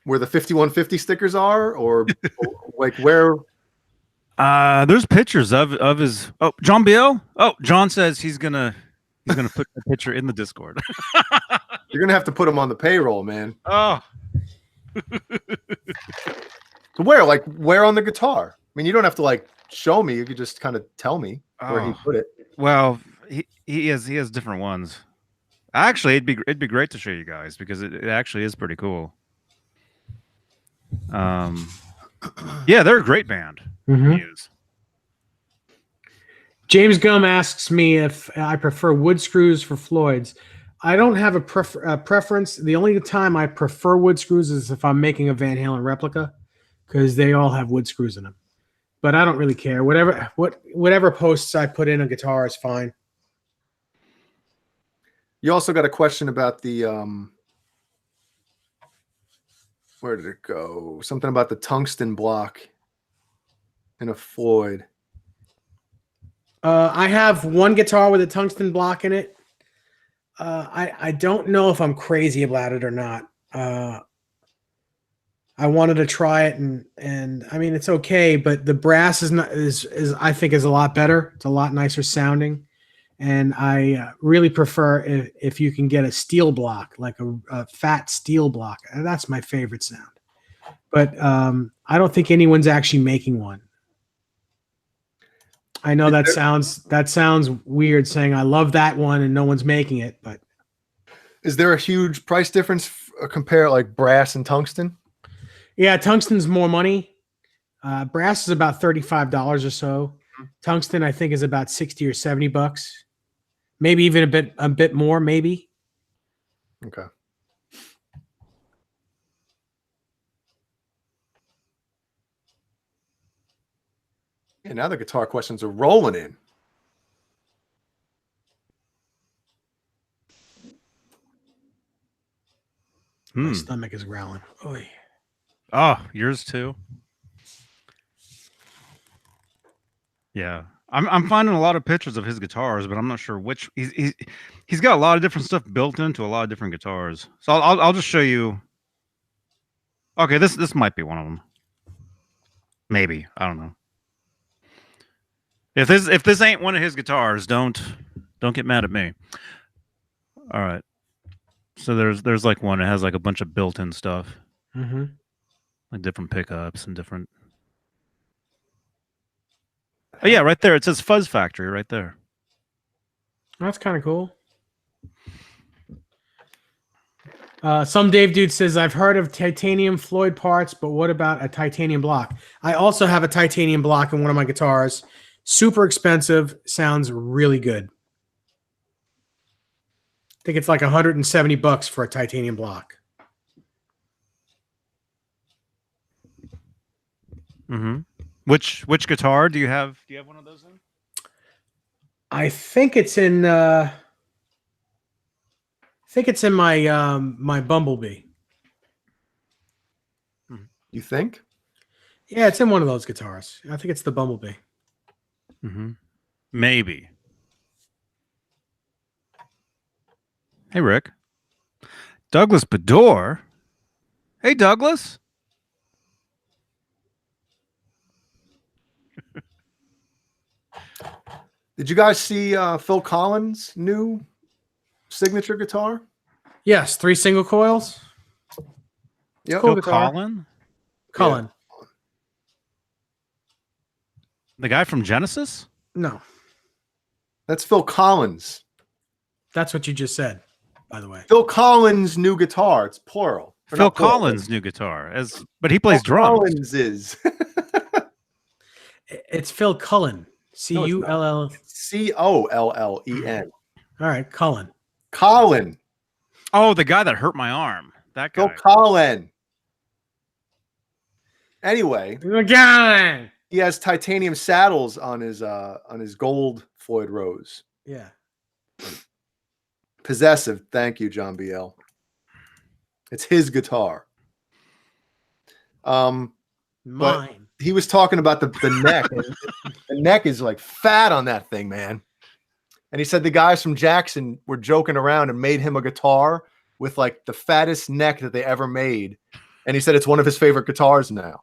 where the 5150 stickers are, or like where?
There's pictures of his. Oh, John Biel. Oh, John says he's gonna put the picture in the Discord.
You're gonna have to put him on the payroll, man.
Oh.
So where on the guitar? I mean, you don't have to like show me. You could just kind of tell me where he put it.
Well, he has different ones. Actually, it'd be great to show you guys because it actually is pretty cool. Yeah, they're a great band.
Mm-hmm. James Gum asks me if I prefer wood screws for Floyd's. I don't have a preference. The only time I prefer wood screws is if I'm making a Van Halen replica, because they all have wood screws in them. But I don't really care. Whatever posts I put in a guitar is fine.
You also got a question about the where did it go? Something about the tungsten block in a Floyd.
I have one guitar with a tungsten block in it. I don't know if I'm crazy about it or not. I wanted to try it, and I mean it's okay, but the brass is I think is a lot better. It's a lot nicer sounding, and I really prefer if you can get a steel block, like a fat steel block. That's my favorite sound. But I don't think anyone's actually making one. I know that sounds weird saying I love that one and no one's making it, but
is there a huge price difference compare like brass and tungsten?
Yeah, tungsten's more money. Brass is about $35 or so. Tungsten, I think, is about $60 or $70. Maybe even a bit more, maybe.
Okay. Yeah, now the guitar questions are rolling in.
My stomach is growling. Oy.
Oh, yours too. Yeah, I'm finding a lot of pictures of his guitars, but I'm not sure which. He's got a lot of different stuff built into a lot of different guitars. So I'll just show you. Okay, this might be one of them. Maybe, I don't know. If this ain't one of his guitars, don't get mad at me. All right. So there's like one that has like a bunch of built-in stuff.
Mm-hmm.
Like different pickups and different. Oh yeah, right there. It says Fuzz Factory right there.
That's kind of cool. Some Dave dude says, I've heard of titanium Floyd parts, but what about a titanium block? I also have a titanium block in one of my guitars Super expensive. Sounds really good. I think it's like $170 for a titanium block.
Mm-hmm. Which guitar do you have? Do you have one of those in?
I think it's in. I think it's in my my Bumblebee.
You think?
Yeah, it's in one of those guitars. I think it's the Bumblebee.
Mm-hmm. Maybe. Hey, Rick. Douglas Bador. Hey, Douglas.
Did you guys see Phil Collins' new signature guitar?
Yes, 3 single coils.
Yep.
Cool
Phil
guitar.
Collin?
Cullen.
The guy from Genesis?
No,
That's Phil Collins.
that's what you just said, by the way.
Phil Collins' new guitar. It's plural. Or
Phil
not plural,
Collins' new guitar, but he plays
Phil
drums.
Collins is
It's Phil Cullen. Cull.
Collen.
All right, Cullen.
Colin.
Oh, the guy that hurt my arm. That guy.
Phil Collin. Anyway,
Again.
he has titanium saddles on his gold Floyd Rose.
Yeah.
Possessive. Thank you, John BL. It's his guitar.
Mine.
He was talking about the neck. The neck is like fat on that thing, man. And he said the guys from Jackson were joking around and made him a guitar with like the fattest neck that they ever made. And he said it's one of his favorite guitars now.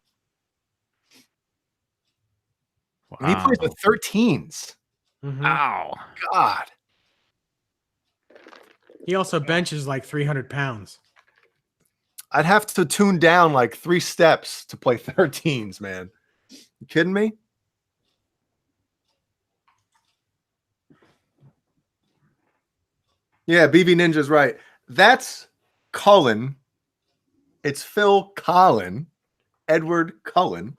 Wow.
And he plays with 13s.
Mhm.
Wow.
God.
He also benches like 300 pounds.
I'd have to tune down like 3 steps to play 13s, man. You kidding me? Yeah, BB Ninja's right. That's Cullen. It's Phil Collin. Edward Cullen.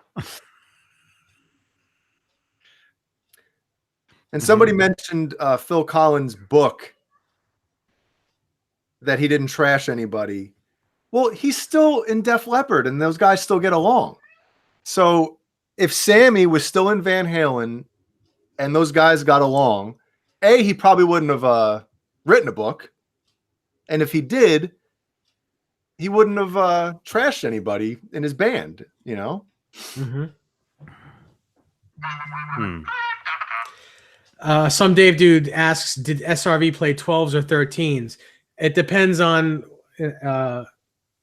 And somebody mentioned Phil Collins' book that he didn't trash anybody. Well, he's still in Def Leppard, and those guys still get along. So if Sammy was still in Van Halen and those guys got along, A, he probably wouldn't have written a book. And if he did, he wouldn't have trashed anybody in his band, you know?
Mm-hmm.
Hmm.
Some Dave dude asks, did SRV play 12s or 13s? It depends on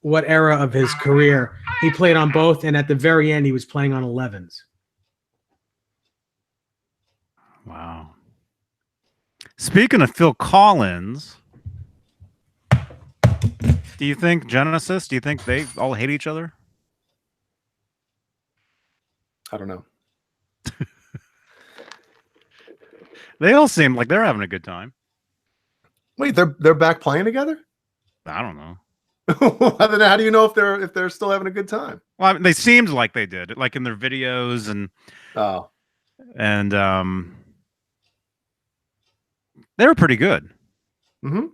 what era of his career. He played on both, and at the very end, he was playing on 11s.
Wow. Speaking of Phil Collins, do you think Genesis, do you think they all hate each other?
I don't know.
They all seem like they're having a good time.
Wait, they're back playing together?
I don't know.
How do you know if they're still having a good time?
Well, I mean, they seemed like they did, like in their videos and they were pretty good.
Mm-hmm.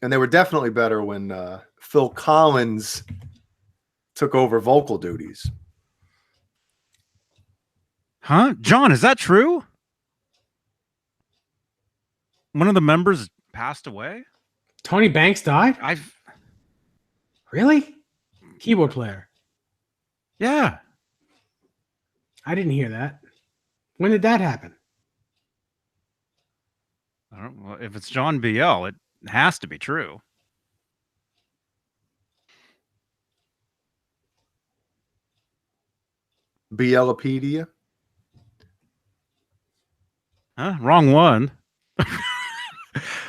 And they were definitely better when Phil Collins took over vocal duties.
Huh? John, is that true? One of the members passed away?
Tony Banks died? Really? Keyboard player.
Yeah.
I didn't hear that. When did that happen?
I don't know. If it's John BL, it has to be true.
BLopedia?
Huh? Wrong one.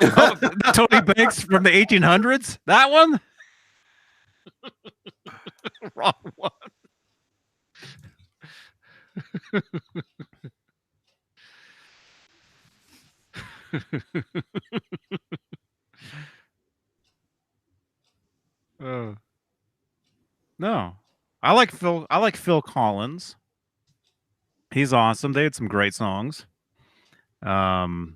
Oh, Tony Banks from the 1800s? That one? Wrong one. No. I like Phil Collins. He's awesome. They had some great songs. The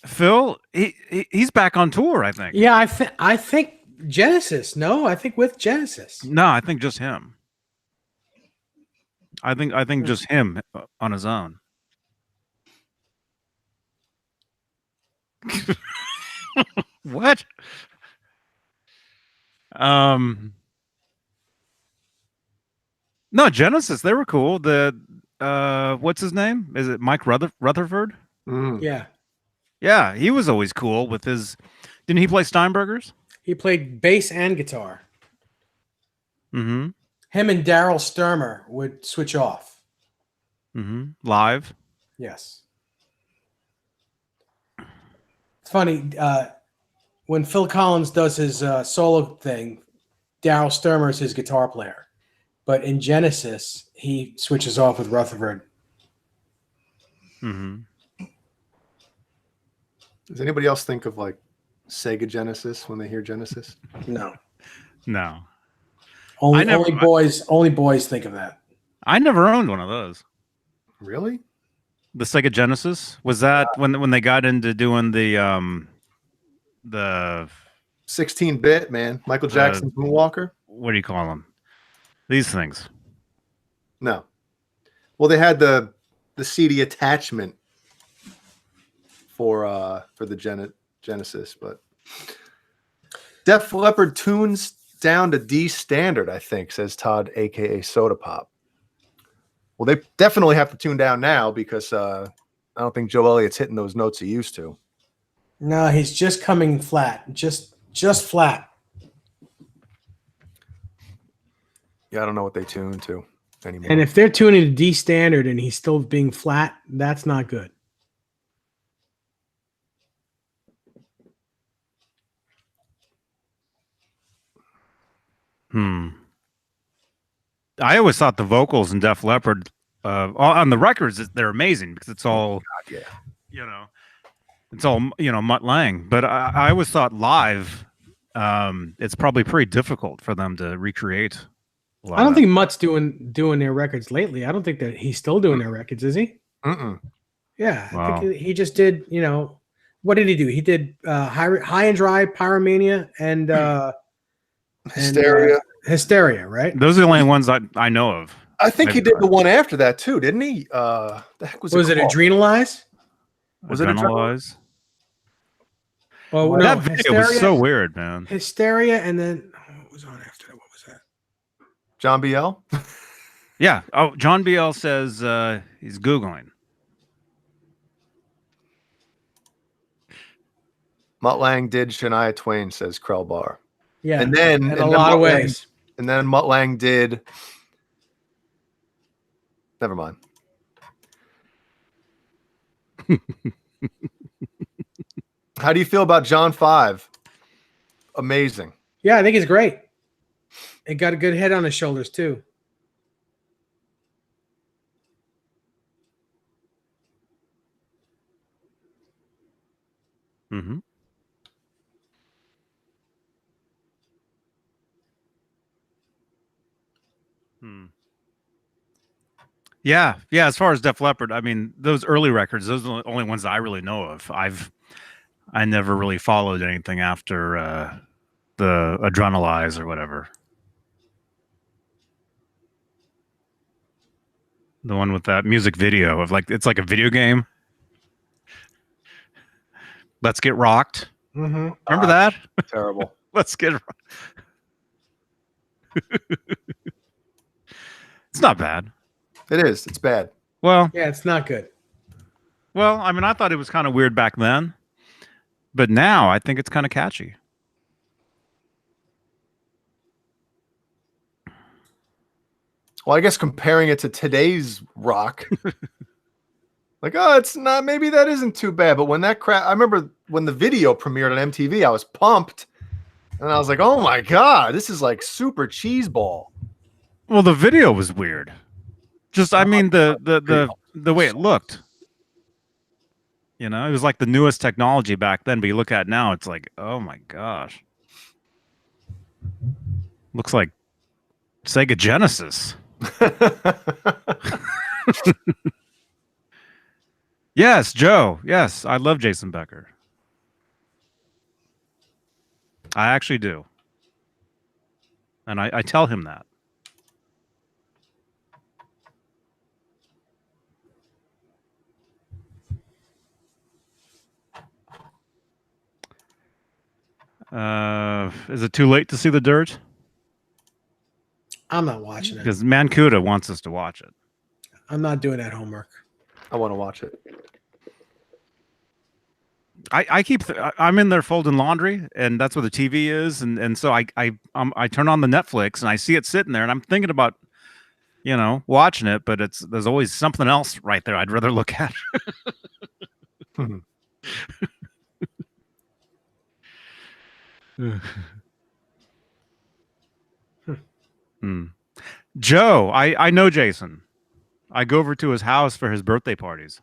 Phil, he's back on tour, I think.
Yeah, I think Genesis. No, I think with Genesis.
No, I think just him. I think just him on his own. What? No, Genesis, they were cool. The what's his name? Is it Mike Rutherford?
Mm.
Yeah,
Yeah, he was always cool with his. Didn't he play Steinbergers?
he played bass and guitar.
Mm-hmm.
Him and Daryl Sturmer would switch off.
Mm-hmm. Live.
Yes. It's funny. When Phil Collins does his solo thing, Daryl Sturmer is his guitar player. But in Genesis, he switches off with Rutherford.
Mm-hmm.
Does anybody else think of like Sega Genesis when they hear Genesis?
No.
No.
Only boys think of that.
I never owned one of those.
Really?
The Sega Genesis? Was that when they got into doing the
16-bit, man. Michael Jackson's Moonwalker?
what do you call them? These things.
No. Well, they had the CD attachment for the Genesis, but Def Leppard tunes down to D standard, I think, says Todd, aka Soda Pop. Well, they definitely have to tune down now because I don't think Joe Elliott's hitting those notes he used to.
No, he's just coming flat. Just flat.
Yeah, I don't know what they tune to anymore.
And if they're tuning to D standard and he's still being flat, that's not good.
I always thought the vocals in Def Leppard on the records they're amazing because it's all, it's all Mutt Lange. But I always thought live, it's probably pretty difficult for them to recreate.
I don't think Mutt's doing their records lately. I don't think that he's still doing their records, is he?
Mm-mm.
Yeah,
Wow.
I think he just did. What did he do? He did High and Dry, Pyromania, and
Hysteria.
Hysteria, right?
Those are the only ones I know of.
I think he did the one after that too, didn't he? The heck was
it
called?
Adrenalize?
Was it
Adrenalize?
Well,
That
no,
video was so weird, man.
Hysteria, and then what was on after that? What was that?
John BL?
Yeah. Oh, John BL says he's Googling.
Mutt Lange did Shania Twain, says Krell Bar.
Yeah,
And then
in a lot of ways.
And then Mutt Lange did. Never mind. How do you feel about John 5? Amazing.
Yeah, I think he's great. He got a good head on his shoulders too.
Mm-hmm. Yeah. As far as Def Leppard, I mean, those early records, those are the only ones that I really know of. I never really followed anything after the Adrenalize or whatever. The one with that music video of it's like a video game. Let's Get Rocked.
Mm-hmm.
Remember that?
Terrible.
Let's Get Rocked. It's not bad.
It is. It's bad.
Well,
Yeah, it's not good.
well, I mean, I thought it was kind of weird back then, but now I think it's kind of catchy.
Well, I guess comparing it to today's rock, it's not, maybe that isn't too bad. But when that I remember when the video premiered on MTV, I was pumped. And I was like, oh my God, this is like super cheeseball.
Well, the video was weird. Just, I mean, the way it looked. It was like the newest technology back then, but you look at it now, it's like, oh my gosh. Looks like Sega Genesis. Yes, Joe. Yes, I love Jason Becker. I actually do. And I tell him that. Is it too late to see The Dirt?
I'm not watching it.
Because Mancuda wants us to watch it.
I'm not doing that homework.
I want to watch it.
I'm in there folding laundry, and that's where the TV is, and so I turn on the Netflix and I see it sitting there, and I'm thinking about, watching it, but there's always something else right there I'd rather look at. Joe, I know Jason. I go over to his house for his birthday parties.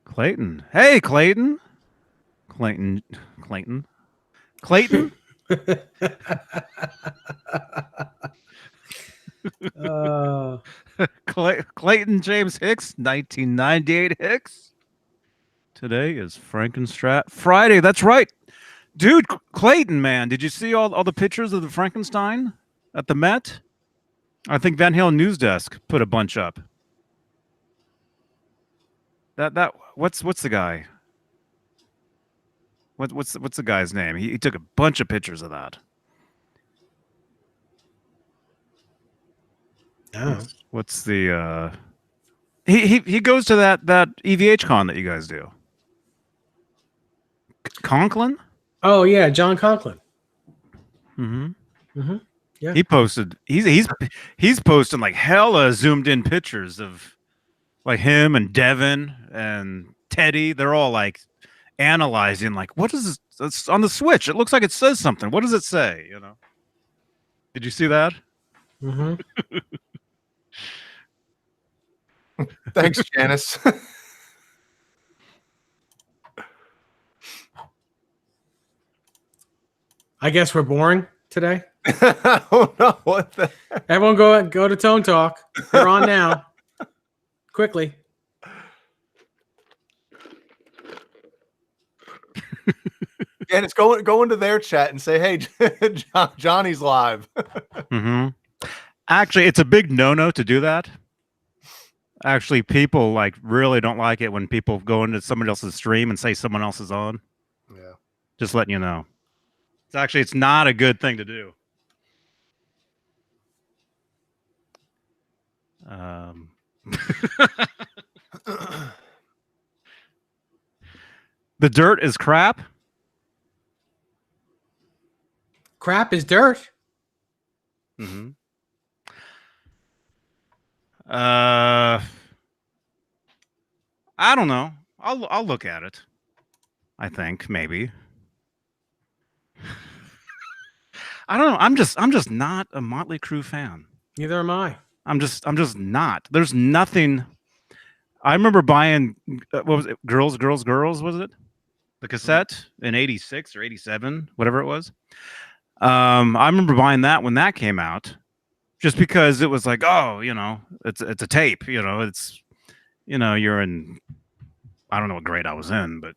Clayton. Hey, Clayton. Clayton. Clayton James Hicks, 1998 Hicks. Today is Frankenstrat Friday. That's right. Dude, Clayton, man, did you see all the pictures of the Frankenstein at the Met? I think Van Halen News Desk put a bunch up. What's the guy? What's the guy's name? He took a bunch of pictures of that.
Oh.
What's the he goes to that EVH con that you guys do. Conklin?
Oh yeah, John Conklin.
Yeah. He posted he's posting like hella zoomed in pictures of like him and Devin and Teddy. They're all like analyzing like, what is this? It's on the Switch. It looks like it says something. What does it say? Did you see that?
Thanks, Janice.
I guess we're boring today.
Oh no! What the?
Everyone go to Tone Talk. They're on now. Quickly.
Janice, go into their chat and say, "Hey, Johnny's live."
Actually, it's a big no-no to do that. Actually, people like really don't like it when people go into somebody else's stream and say someone else is on.
Yeah.
Just letting you know. It's not a good thing to do. The Dirt is crap.
Crap is dirt.
I don't know. I'll look at it. I think maybe. I don't know. I'm just not a Motley Crue fan.
Neither am I.
I'm just not. There's nothing. I remember buying what was it? Girls, was it? The cassette in 86 or 87, whatever it was. I remember buying that when that came out, just because it was like, oh, it's a tape, it's, you're in, I don't know what grade I was in, but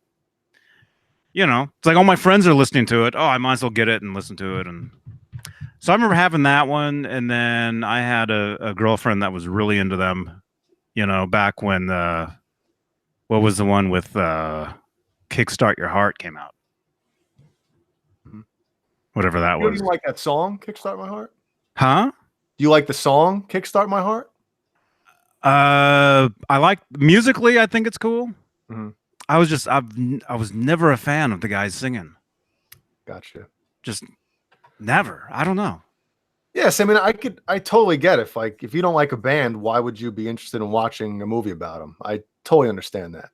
it's like all my friends are listening to it. Oh, I might as well get it and listen to it. And so I remember having that one. And then I had a girlfriend that was really into them, back when, what was the one with Kickstart Your Heart came out? Whatever that was.
Do you like that song, Kickstart My Heart?
Huh?
Do you like the song, Kickstart My Heart?
I like musically. I think it's cool. I was never a fan of the guys singing.
Gotcha.
Just never. I don't know.
Yes, I mean, I totally get it. If you don't like a band, why would you be interested in watching a movie about them? I totally understand that.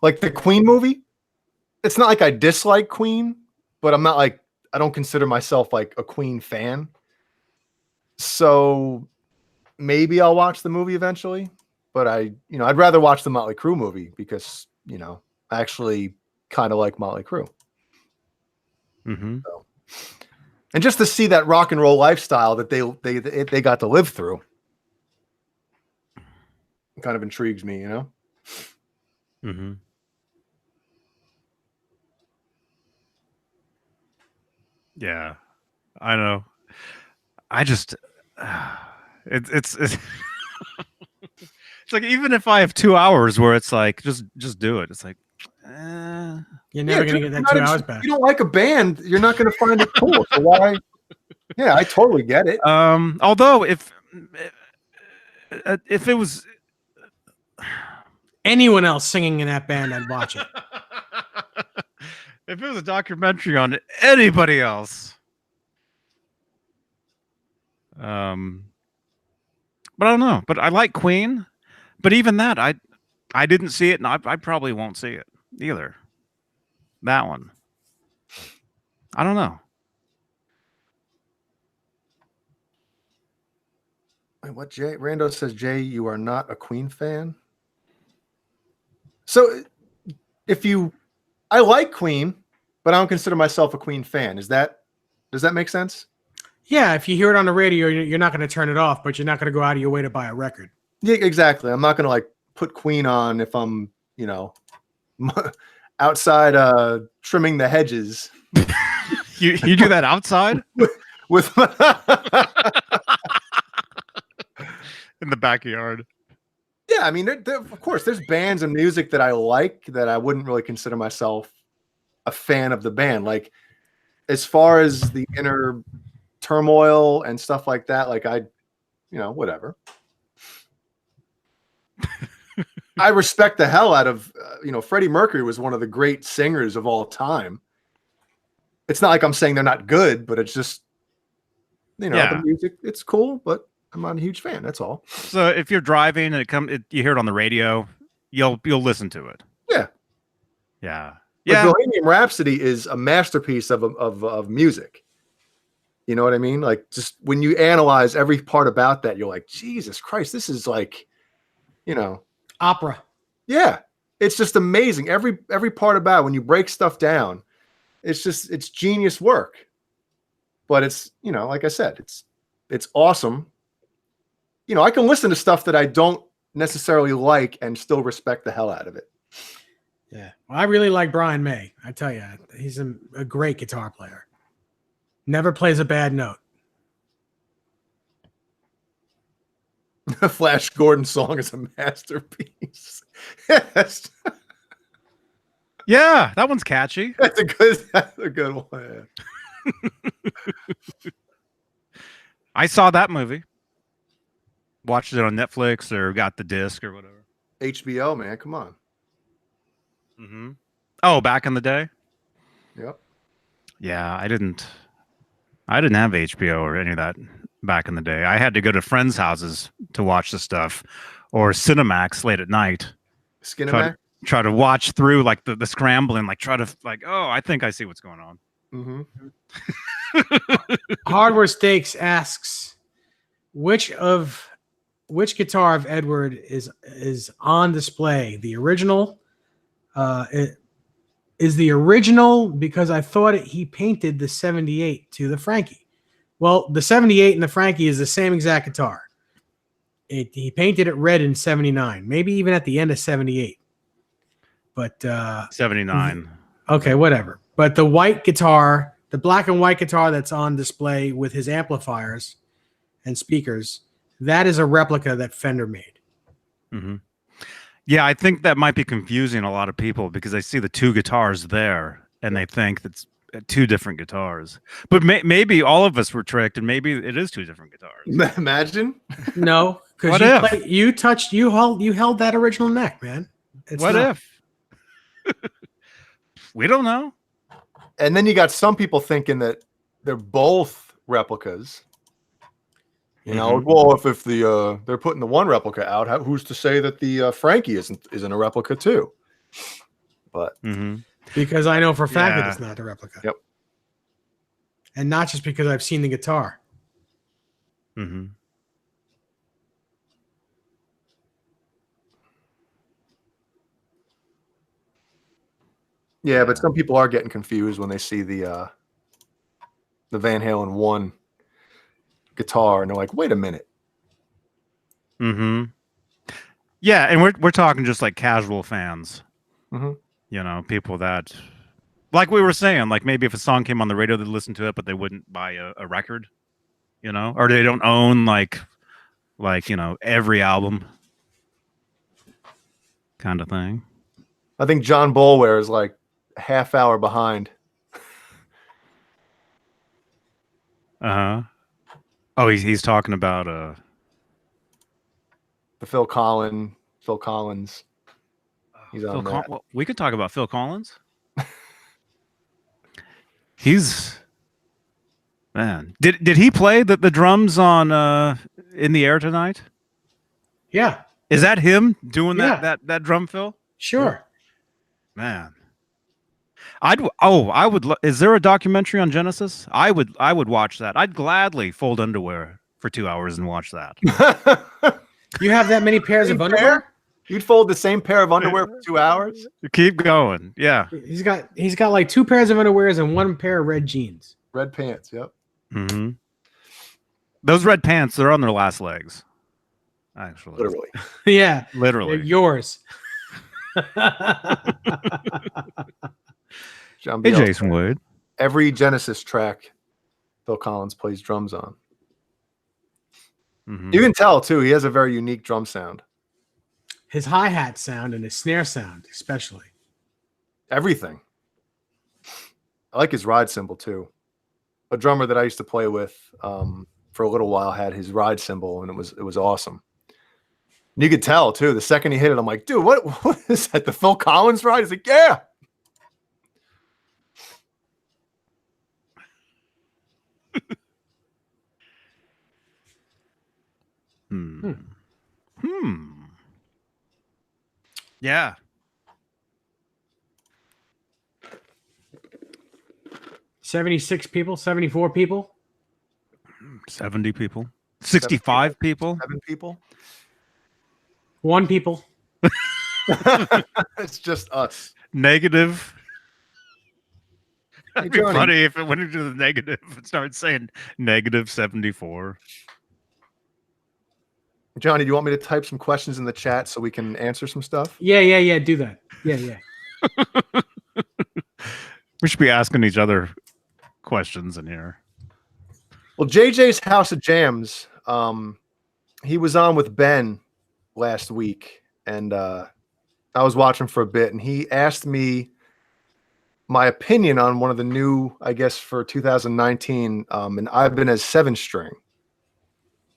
Like the Queen movie. It's not like I dislike Queen, but I'm not like, I don't consider myself like a Queen fan. So maybe I'll watch the movie eventually. but I'd rather watch the Motley Crue movie because, I actually kind of like Motley Crue.
Mm-hmm.
So, and just to see that rock and roll lifestyle that they got to live through kind of intrigues me,
Mm-hmm. Yeah, I know. I just, it's it's like, even if I have 2 hours where it's like, just do it. It's like,
You're never going to get that 2 hours back.
If you don't like a band, you're not going to find it cool. So why? Yeah, I totally get it.
Although if it was
anyone else singing in that band, I'd watch it.
If it was a documentary on anybody else, but I don't know. But I like Queen. But even that, I didn't see it, and I probably won't see it either. That one, I don't know.
Wait, what? Jay Rando says, Jay, you are not a Queen fan. So, I like Queen, but I don't consider myself a Queen fan. Does that make sense?
Yeah, if you hear it on the radio, you're not going to turn it off, but you're not going to go out of your way to buy a record. Yeah,
exactly. I'm not going to like put Queen on if I'm, outside trimming the hedges.
You do that outside
with
in the backyard.
Yeah, I mean, of course, there's bands and music that I like that I wouldn't really consider myself a fan of the band. Like, as far as the inner turmoil and stuff like that, like whatever. I respect the hell out of, Freddie Mercury was one of the great singers of all time. It's not like I'm saying they're not good, but it's just, the music, it's cool, but I'm not a huge fan. That's all.
So if you're driving and you hear it on the radio, you'll listen to it.
Yeah.
Yeah.
Yeah. Bohemian Rhapsody is a masterpiece of music. You know what I mean? Like, just when you analyze every part about that, you're like, Jesus Christ, this is like,
opera.
Yeah. It's just amazing. Every part about it, when you break stuff down, it's genius work. But it's, like I said, it's awesome. I can listen to stuff that I don't necessarily like and still respect the hell out of it.
Yeah. Well, I really like Brian May. I tell you, he's a great guitar player. Never plays a bad note.
Flash Gordon song is a masterpiece. Yes.
Yeah, that one's catchy.
That's a good one.
I saw that movie. Watched it on Netflix or got the disc or whatever.
HBO, man, come on.
Mm-hmm. Oh, back in the day?
Yep.
Yeah, I didn't have HBO or any of that back in the day. I had to go to friends' houses to watch the stuff, or Cinemax late at night.
Skinemax?
Try to watch through like the scrambling, like I think I see what's going on.
Mm-hmm.
Hardware Stakes asks, which guitar of Edward is on display? The original? Is the original, because I thought he painted the 78 to the Frankie. Well, the 78 and the Frankie is the same exact guitar. He painted it red in 79, maybe even at the end of 78. But
79.
Okay, whatever. But the white guitar, the black and white guitar that's on display with his amplifiers and speakers, that is a replica that Fender made.
Mm-hmm. Yeah, I think that might be confusing a lot of people because they see the two guitars there and they think that's two different guitars. But maybe all of us were tricked, and maybe it is two different guitars.
Imagine.
No, because you held that original neck, man.
What if? We don't know.
And then you got some people thinking that they're both replicas. Well, if they're putting the one replica out, who's to say that the Frankie isn't a replica too? But
because I know for a fact that it's not a replica.
Yep.
And not just because I've seen the guitar.
Mm-hmm.
Yeah, but some people are getting confused when they see the Van Halen 1 guitar, and they're like, "Wait a minute."
Mm-hmm. Yeah, and we're talking just like casual fans.
Mm-hmm.
You know, people that, like we were saying, like maybe if a song came on the radio, they'd listen to it, but they wouldn't buy a record. You know, or they don't own like you know every album, kind of thing.
I think John Boulware is like a half hour behind.
Uh huh. Oh, he's talking about
The Phil Collins. He's on that.
Well, we could talk about Phil Collins. He's man. Did he play the drums on In the Air Tonight?
Yeah,
Is that him doing
Yeah.
that drum fill?
sure.
Man. I would is there a documentary on Genesis? I would watch that. I'd gladly fold underwear for 2 hours and watch that.
You have that many pairs of
Same
underwear?
pair? You'd fold the same pair of underwear for 2 hours?
Keep going. Yeah.
He's got like 2 pairs of underwears and 1 pair of red jeans.
Red pants, yep.
Mm-hmm. Those red pants, they're on their last legs. Actually.
Literally.
Yeah,
Literally.
they're yours.
John
Hey,
Biel.
Jason Wade.
Every Genesis track Phil Collins plays drums on.
Mhm.
You can tell, too, he has a very unique drum sound.
His hi-hat sound and his snare sound, especially.
Everything. I like his ride cymbal, too. A drummer that I used to play with for a little while had his ride cymbal, and it was awesome. And you could tell, too, the second he hit it, I'm like, dude, what is that, the Phil Collins ride? He's like, yeah.
Yeah.
76 people, 74 people.
70 people. 65 people.
7 people.
1 people.
It's just us.
Negative.
Hey,
It'd be
Johnny.
funny if it went into the negative and started saying negative 74.
Johnny, do you want me to type some questions in the chat so we can answer some stuff?
Yeah. Do that. Yeah.
We should be asking each other questions in here.
Well, JJ's House of Jams, he was on with Ben last week, and I was watching for a bit, and he asked me my opinion on one of the new, I guess, for 2019, an Ibanez 7-string.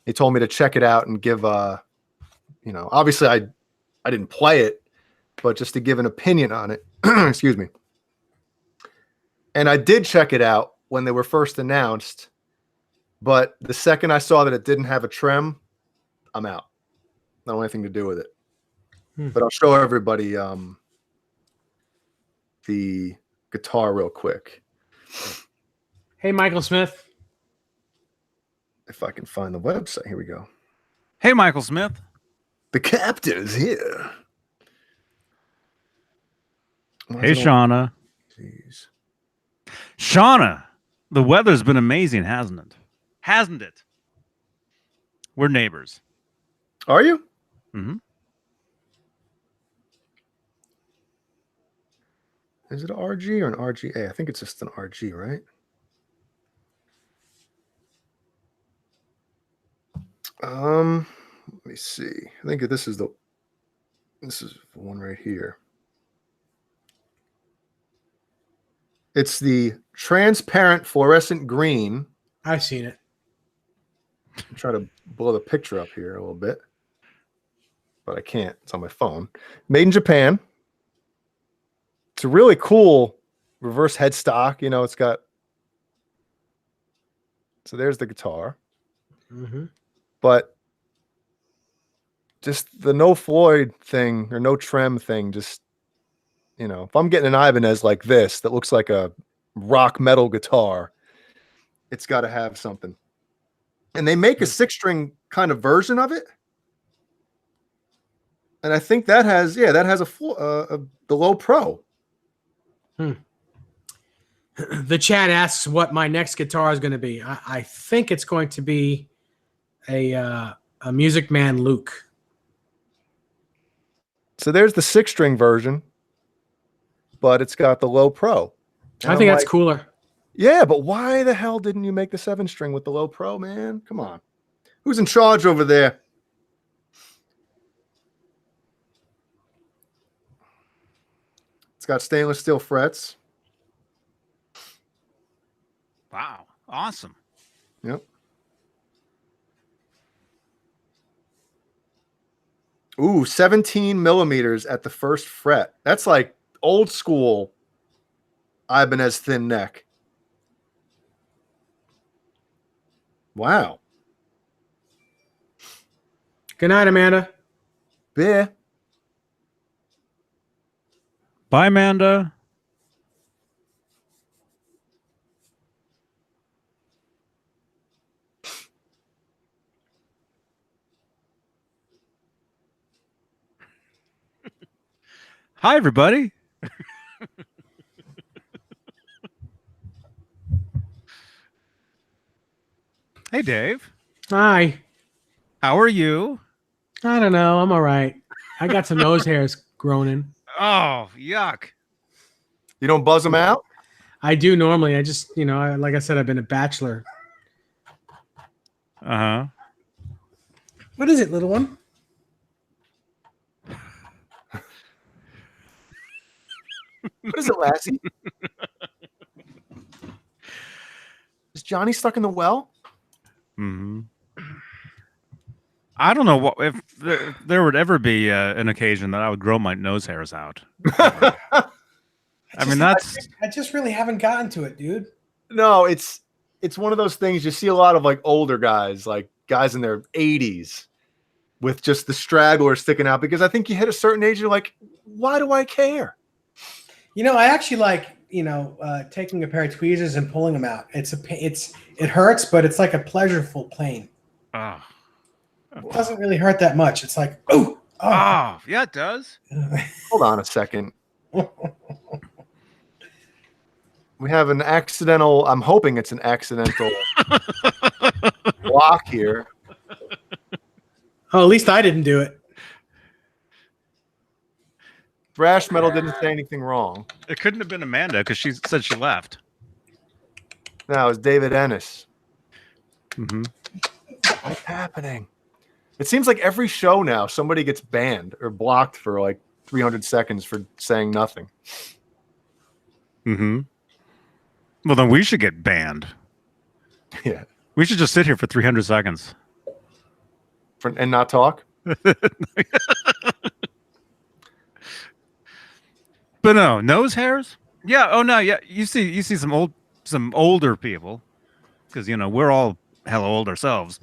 He told me to check it out and give, obviously I didn't play it, but just to give an opinion on it. Excuse me. And I did check it out when they were first announced, but the second I saw that it didn't have a trem, I'm out. I don't want anything to do with it. But I'll show everybody the guitar real quick.
Hey, Michael Smith.
If I can find the website. Here we go.
Hey, Michael Smith.
The captain's here.
Hey, Shauna.
Jeez.
Shauna, the weather's been amazing, hasn't it? Hasn't it? We're neighbors.
Are you?
Mm-hmm.
Is it an RG or an RGA? I think it's just an RG, right? Let me see. I think this is the one right here. It's the transparent fluorescent green.
I've seen it.
I'm trying to blow the picture up here a little bit, but I can't. It's on my phone. Made in Japan. It's a really cool reverse headstock. You know, it's got. So there's the guitar.
Mm-hmm.
But just the no Floyd thing or no trem thing, just, if I'm getting an Ibanez like this that looks like a rock metal guitar, it's got to have something. And they make a 6-string kind of version of it. And I think that has a the low pro.
The chat asks what my next guitar is going to be. I think it's going to be a Music Man Luke.
So there's the 6-string version, but it's got the low pro. And
I think
I'm
that's
like,
cooler.
Yeah, but why the hell didn't you make the 7-string with the low pro, man? Come on. Who's in charge over there? It's got stainless steel frets.
Wow. Awesome.
Yep. Ooh, 17 millimeters at the first fret. That's like old school Ibanez thin neck. Wow.
Good night, Amanda.
Beer.
Bye, Amanda. Hi, everybody. Hey, Dave.
Hi.
How are you?
I don't know. I'm all right. I got some nose hairs growing in.
Oh, yuck.
You don't buzz them out?
I do normally. I just, like I said, I've been a bachelor.
Uh-huh.
What is it, little one?
What is it, Lassie? Is Johnny stuck in the well?
Mm-hmm. I don't know what if there would ever be an occasion that I would grow my nose hairs out. I
just really haven't gotten to it, dude.
No, it's one of those things you see a lot of, like older guys, like guys in their 80s with just the straggler sticking out, because I think you hit a certain age, you're like, why do I care?
I actually like, taking a pair of tweezers and pulling them out. It hurts, but it's like a pleasureful pain.
Oh.
It doesn't really hurt that much. It's like, oh,
yeah, it does.
Hold on a second. We have an accidental, I'm hoping it's an accidental block here.
Oh, at least I didn't do it.
Thrash Metal didn't say anything wrong.
It couldn't have been Amanda because she said she left.
No, it was David Ennis.
Mm-hmm.
What's happening? It seems like every show now somebody gets banned or blocked for like 300 seconds for saying nothing.
Mm-hmm. Well, then we should get banned.
Yeah.
We should just sit here for 300 seconds.
And not talk?
But no, nose hairs? Yeah, oh no, yeah. You see some older people, because we're all hella old ourselves.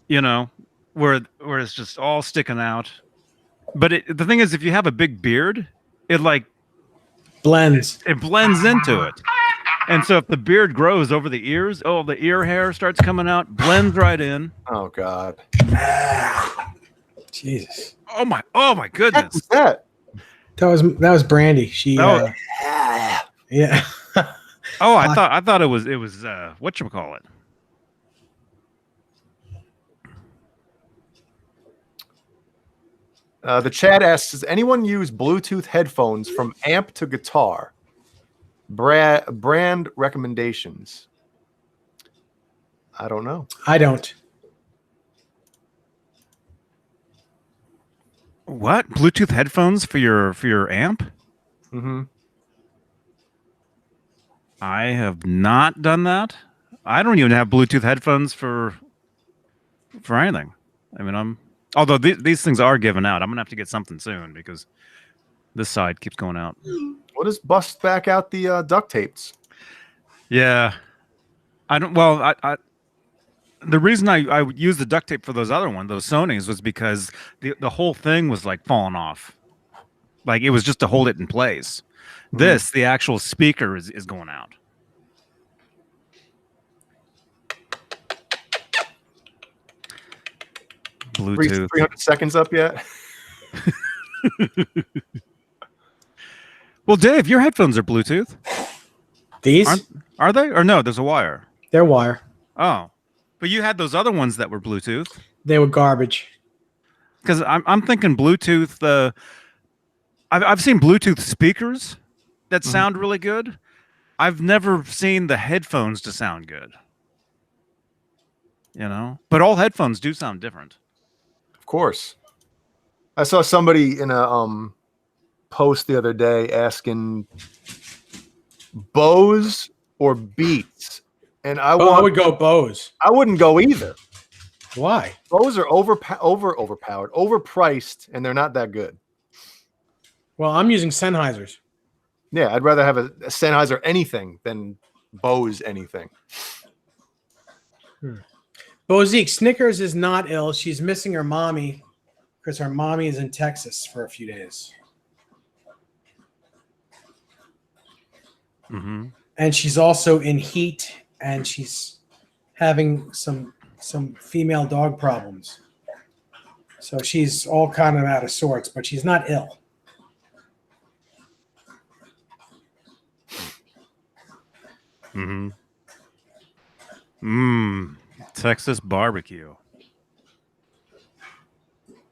Where it's just all sticking out. But the thing is, if you have a big beard, it like
blends.
It blends into it. And so if the beard grows over the ears, the ear hair starts coming out, blends right in.
Oh God.
Jesus.
What
Oh my goodness.
was that?
That was Brandy. She yeah.
Oh, I thought it was whatchamacallit.
The chat asks, does anyone use Bluetooth headphones from amp to guitar? Brand recommendations. I don't know.
I don't.
What? Bluetooth headphones for your amp?
Mm-hmm.
I have not done that. I don't even have Bluetooth headphones for anything. I mean, although these things are given out. I'm gonna have to get something soon because this side keeps going out.
We'll just bust back out the duct tapes.
Yeah, I don't. Well, the reason I used the duct tape for those other ones, those Sonys, was because the whole thing was like falling off. Like it was just to hold it in place. Mm. The actual speaker is going out. Bluetooth.
300 seconds up yet?
Well, Dave, your headphones are Bluetooth.
These
Are they? Or no, there's a wire.
they're wire.
Oh. But you had those other ones that were Bluetooth.
They were garbage.
Because I'm thinking Bluetooth. I've seen Bluetooth speakers that sound really good. I've never seen the headphones to sound good. You know, but all headphones do sound different.
Of course. I saw somebody in a post the other day asking Bose or Beats, and I
would go Bose.
I wouldn't go either.
Why?
Bose are overpowered, overpriced, and they're not that good.
Well, I'm using Sennheisers.
Yeah, I'd rather have a Sennheiser anything than Bose anything.
Bozique, Snickers is not ill. She's missing her mommy because her mommy is in Texas for a few days.
Mm-hmm.
And she's also in heat, and she's having some female dog problems. So she's all kind of out of sorts, but she's not ill.
Mm-hmm. Texas barbecue.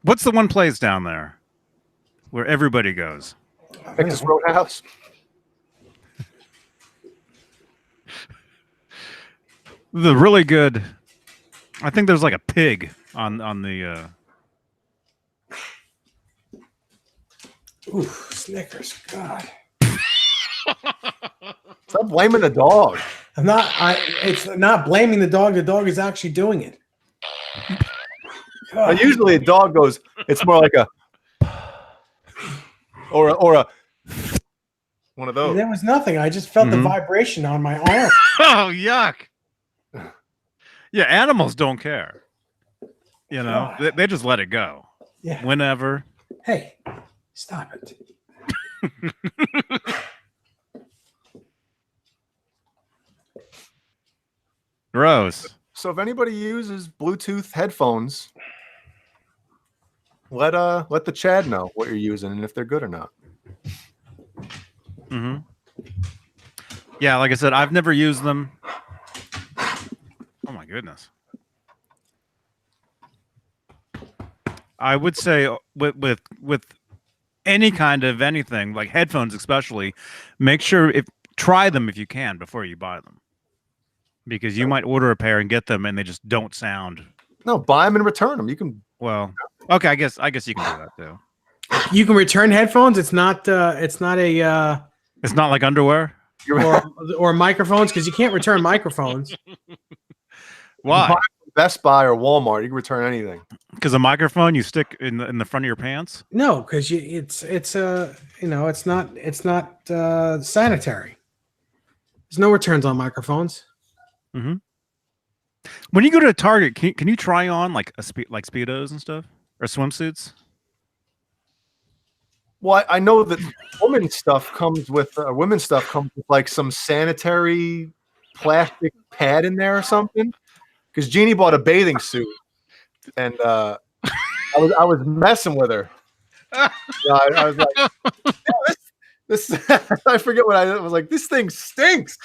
What's the one place down there where everybody goes?
Texas Roadhouse.
The really good. I think there's like a pig on the.
Ooh, Snickers. God.
Stop blaming the dog.
It's not blaming the dog. The dog is actually doing it.
Usually a dog goes, it's more like a or a one of those.
There was nothing. I just felt the vibration on my arm.
Oh, yuck. Yeah, animals don't care. You know, they just let it go.
Yeah.
Whenever.
Hey, stop it.
Gross.
So if anybody uses Bluetooth headphones, let the Chad know what you're using and if they're good or not.
Mm-hmm. Yeah, like I said, I've never used them. Oh my goodness. I would say with any kind of anything, like headphones especially, make sure try them if you can before you buy them. Because you might order a pair and get them and they just don't sound.
No, buy them and return them. You can.
Well, okay, I guess you can do that too.
You can return headphones. It's not
It's not like underwear
or microphones, because you can't return microphones.
Why?
Best Buy or Walmart, you can return anything.
Because a microphone you stick in the front of your pants.
No, because it's not sanitary. There's no returns on microphones.
Mm-hmm. When you go to a Target, can you try on like Speedos and stuff or swimsuits?
Well, I know that women's stuff comes with like some sanitary plastic pad in there or something. Because Jeannie bought a bathing suit, and I was messing with her. I was like, yeah, this I forget what I was like. This thing stinks.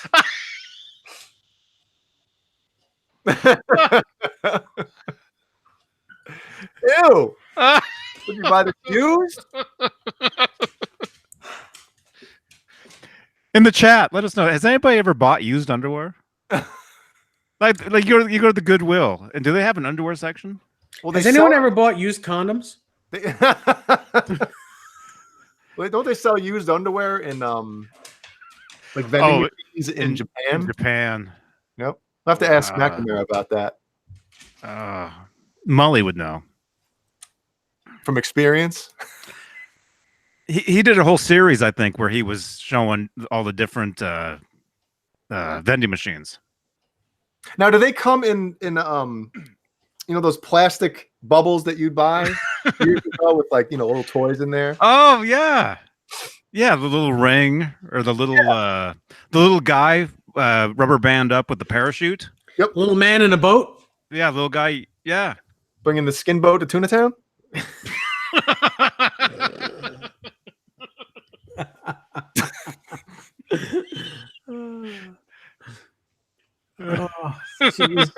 Ew. Did you buy the used?
In the chat, let us know. Has anybody ever bought used underwear? like you go to the Goodwill, and do they have an underwear section?
Well,
has anyone ever bought used condoms?
Wait, don't they sell used underwear in like vending machines in Japan?
In Japan.
Yep. I'll have to ask McNamara about that.
Mully would know.
From experience?
He did a whole series, I think, where he was showing all the different vending machines.
Now, do they come in those plastic bubbles that you'd buy years ago with like little toys in there?
Oh yeah, yeah, the little ring or the little guy rubber band up with the parachute.
Yep,
little man in a boat.
Yeah, little guy. Yeah,
bringing the skin boat to Tuna Town.
Oh, jeez.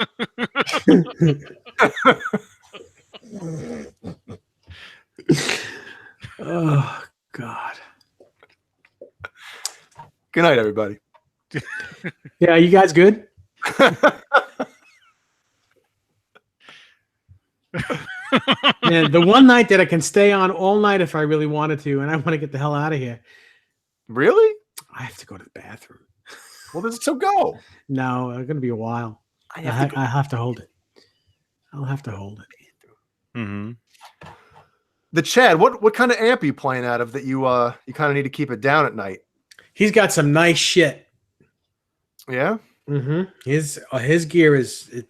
Oh, God.
Good night, everybody.
Yeah, you guys good? Man, the one night that I can stay on all night if I really wanted to, and I want to get the hell out of here.
Really?
I have to go to the bathroom.
Well, so go.
No, it's going to be a while. I have to hold it. I'll have to hold it.
Mm-hmm.
The Chad, what kind of amp are you playing out of that you kind of need to keep it down at night?
He's got some nice shit.
Yeah.
Mm-hmm. His gear is,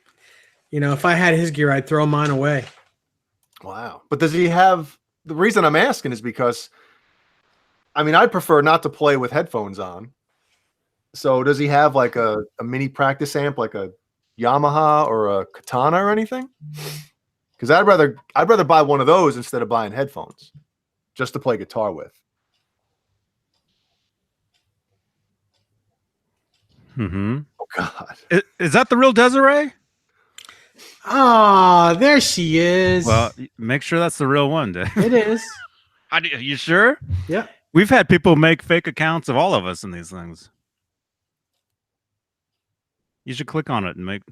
if I had his gear, I'd throw mine away.
Wow. But does he have? The reason I'm asking is because, I mean, I'd prefer not to play with headphones on. So does he have like a mini practice amp, like a Yamaha or a Katana or anything? Because I'd rather buy one of those instead of buying headphones, just to play guitar with.
Mm-hmm.
Oh God.
Is that the real Desiree?
Ah, there she is.
Well, make sure that's the real one, Dave.
It is.
Are you sure?
Yeah.
We've had people make fake accounts of all of us in these things. You should click on it and make.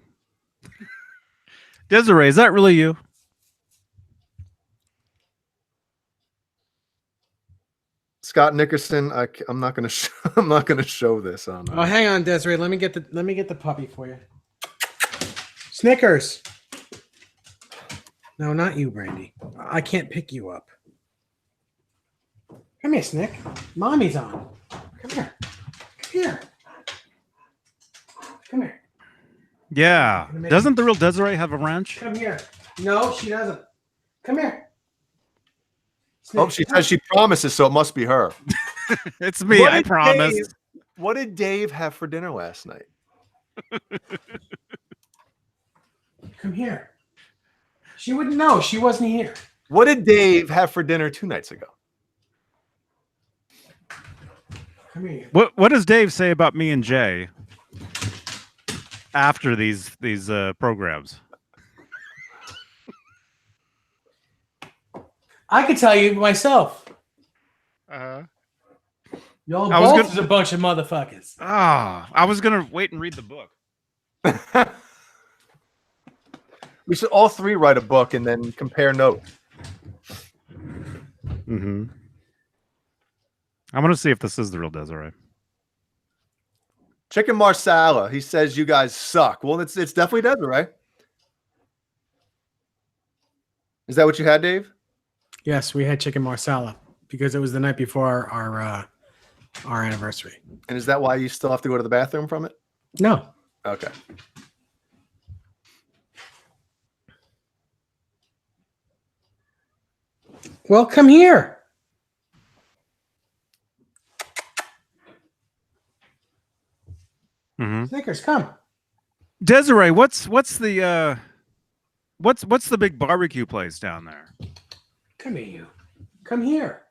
Desiree, is that really you?
Scott Nickerson, I'm not gonna I'm not gonna show this on.
Oh, hang on, Desiree. Let me get the puppy for you. Snickers. No, not you, Brandy. I can't pick you up. Come here, Snick. Mommy's on. Come here. Come here. Come here.
Yeah. Doesn't the real Desiree have a wrench?
Come here. No, she doesn't. Come here. Snick,
Oh, she says she promises, so it must be her.
It's me, I promise.
What did Dave have for dinner last night?
Come here. She wouldn't know. She wasn't here.
What did Dave have for dinner 2 nights ago?
Come here.
What does Dave say about me and Jay after these programs?
I could tell you myself. Y'all both is a bunch of motherfuckers.
I was gonna wait and read the book.
We should all three write a book and then compare notes.
Mm-hmm. I'm gonna see if this is the real Desiree.
Chicken Marsala, he says you guys suck. Well, it's definitely Desiree. Is that what you had, Dave?
Yes, we had chicken marsala because it was the night before our anniversary.
And is that why you still have to go to the bathroom from it?
No.
Okay.
Well, come here.
Mm-hmm.
Snickers, come.
Desiree, what's the big barbecue place down there?
Come here, you. Come here.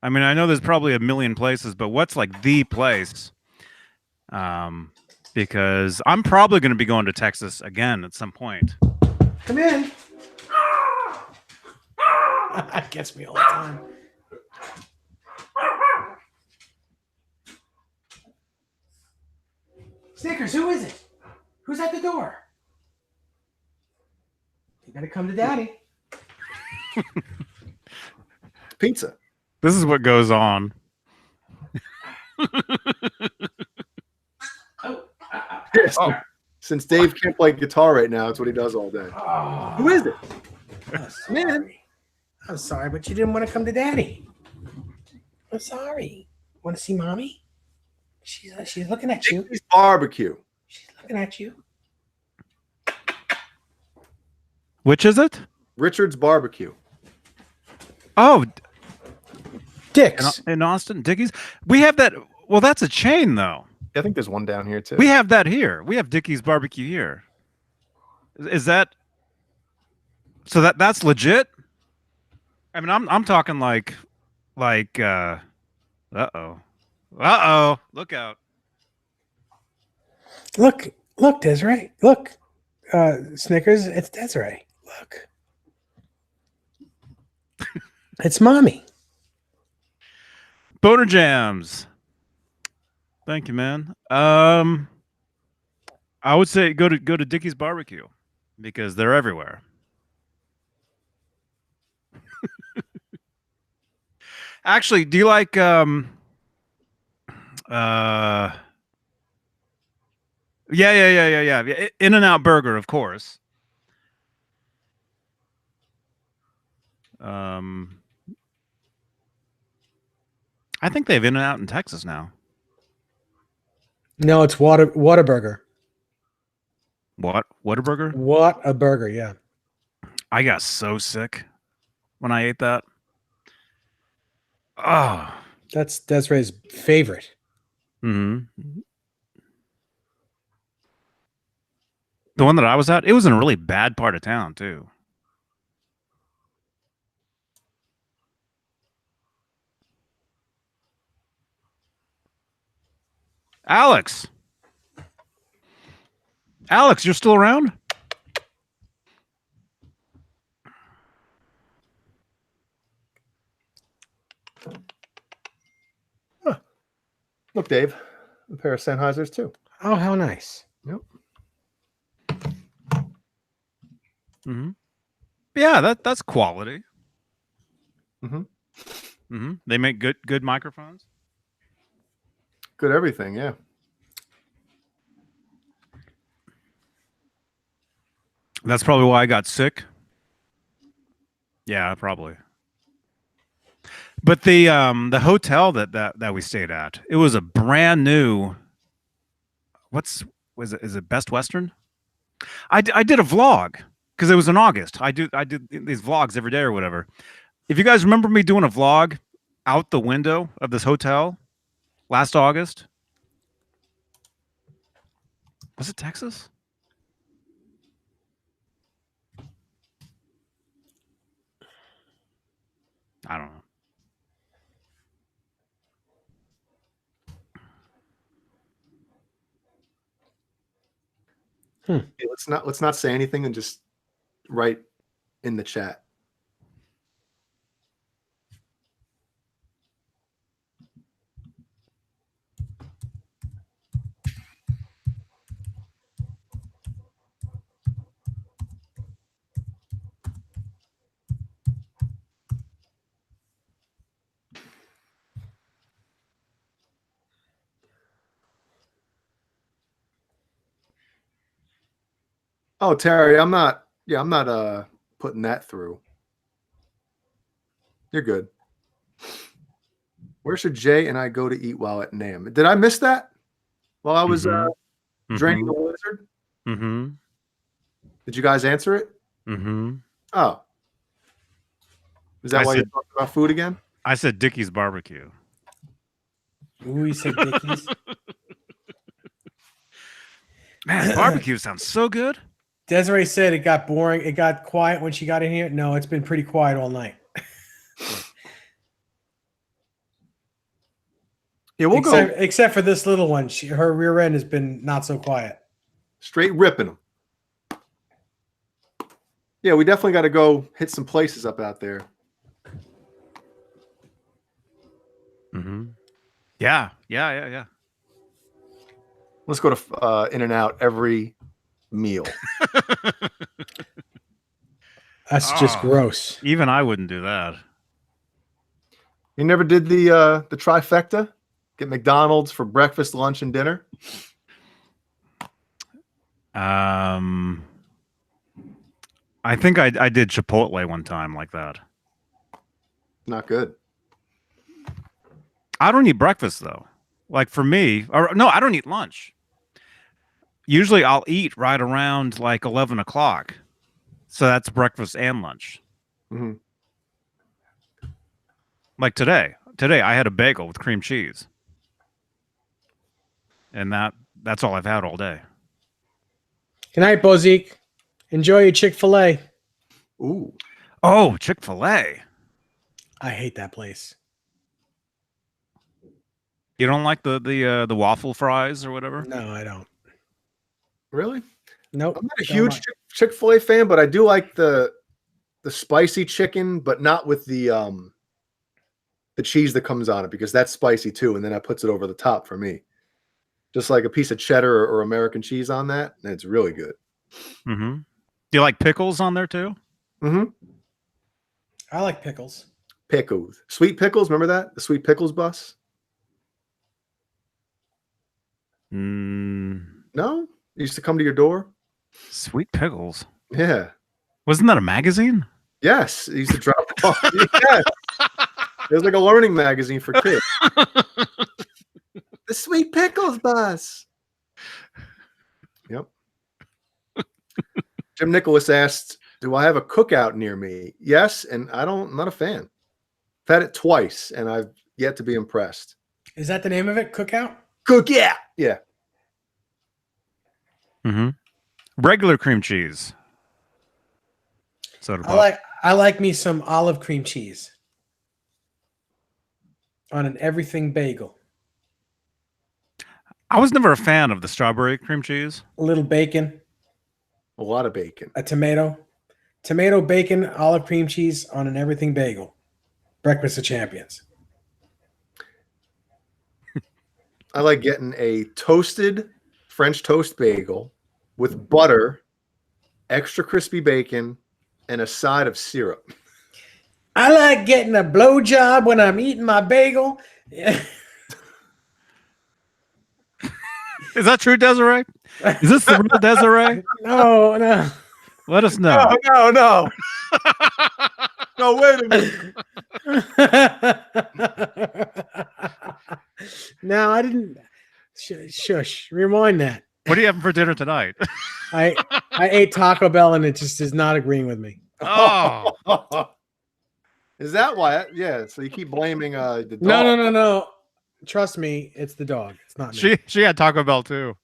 I mean, I know there's probably a million places, but what's like the place? Because I'm probably going to be going to Texas again at some point.
Come in. That gets me all the time. Snickers, who is it? Who's at the door? You gotta come to Daddy.
Pizza.
This is what goes on.
Yes. Oh. Since Dave can't play guitar right now, it's what he does all day.
Oh,
Who is it?
Man. I'm sorry, but you didn't want to come to Daddy. I'm sorry. Want to see Mommy? She's looking at you.
Dickie's Barbecue.
She's looking at you.
Which is it?
Richard's Barbecue.
Oh,
Dick's.
in Austin, Dickie's. We have that. Well, that's a chain, though.
I think there's one down here too.
We have that here. We have Dickie's Barbecue here. Is that so? That's legit. I mean, I'm talking like. Uh-oh. Uh-oh. Look out.
Look, Desiree. Look, Snickers. It's Desiree. Look, it's mommy.
Boner Jams. Thank you, man. I would say go to Dickie's Barbecue because they're everywhere. Actually, do you like yeah. In-N-Out Burger, of course. I think they have In-N-Out in Texas now.
No, it's Whataburger.
What? Whataburger?
What a burger, yeah.
I got so sick when I ate that. Oh.
That's Desiree's favorite.
Mm-hmm. The one that I was at, it was in a really bad part of town, too. Alex! Alex, you're still around?
Huh. Look, Dave, a pair of Sennheisers too.
Oh, how nice.
Yep.
Mm-hmm. Yeah, that's quality.
Mm-hmm.
Mm-hmm. They make good microphones.
Good everything, yeah.
That's probably why I got sick. Yeah, probably. But the hotel that we stayed at, it was a brand new. Is it Best Western? I did a vlog because it was in August. I did these vlogs every day or whatever. If you guys remember me doing a vlog out the window of this hotel last August, was it Texas? I don't know.
Hey, let's not say anything and just write in the chat. Oh, Terry, I'm not putting that through. You're good. Where should Jay and I go to eat while at NAMM? Did I miss that while I was draining the wizard?
Mm-hmm.
Did you guys answer it?
Mm-hmm.
Oh. Is that why you're talking about food again?
I said Dickie's Barbecue.
Ooh, you said Dickie's?
Man, barbecue sounds so good.
Desiree said it got boring. It got quiet when she got in here. No, it's been pretty quiet all night.
Yeah, we'll go.
Except for this little one. Her rear end has been not so quiet.
Straight ripping them. Yeah, we definitely got to go hit some places up out there.
Mm-hmm. Yeah.
Let's go to In-N-Out every meal.
That's just gross.
Even I wouldn't do that.
You never did the trifecta? Get McDonald's for breakfast, lunch, and dinner?
I think I did Chipotle one time like that.
Not good.
I don't eat breakfast though. Like for me, or no, I don't eat lunch. Usually I'll eat right around like 11 o'clock. So that's breakfast and lunch.
Mm-hmm.
Like today I had a bagel with cream cheese. And that's all I've had all day.
Good night, Bozique. Enjoy your Chick-fil-A.
Ooh.
Oh, Chick-fil-A.
I hate that place.
You don't like the waffle fries or whatever?
No, I don't.
Really?
Nope.
I'm not a
don't
huge
like-
Chick-fil-A fan, but I do like the spicy chicken, but not with the cheese that comes on it, because that's spicy too, and then that puts it over the top for me. Just like a piece of cheddar or American cheese on that, and it's really good.
Mm-hmm. Do you like pickles on there too?
Mm-hmm.
I like pickles.
Pickles. Sweet pickles, remember that? The sweet pickles bus?
Mm,
No? It used to come to your door?
sweet pickles.
Yeah.
Wasn't that a magazine?
Yes. It used to drop off. Yes. It was like a learning magazine for kids. The sweet pickles bus. Yep. Jim Nicholas asked, do I have a cookout near me? Yes, and I'm not a fan. I've had it twice, and I've yet to be impressed.
Is that the name of it? Cookout?
Cookout. Yeah.
Mm-hmm. Regular cream cheese. Soda pop.
I like me some olive cream cheese on an everything bagel.
I was never a fan of the strawberry cream cheese.
A little bacon,
A lot of bacon.
a tomato, bacon, olive cream cheese on an everything bagel. Breakfast of champions.
I like getting a toasted French toast bagel with butter, extra crispy bacon, and a side of syrup.
I like getting a blowjob when I'm eating my bagel.
Is that true, Desiree? Is this the real Desiree?
No, no.
Let us know.
No. No, wait a minute.
No, I didn't. Shush. Rewind that.
What are you having for dinner tonight?
I ate Taco Bell and it just is not agreeing with me.
Oh,
Is that why? Yeah. So you keep blaming the dog.
No. Trust me, it's the dog. It's not me.
she had Taco Bell too.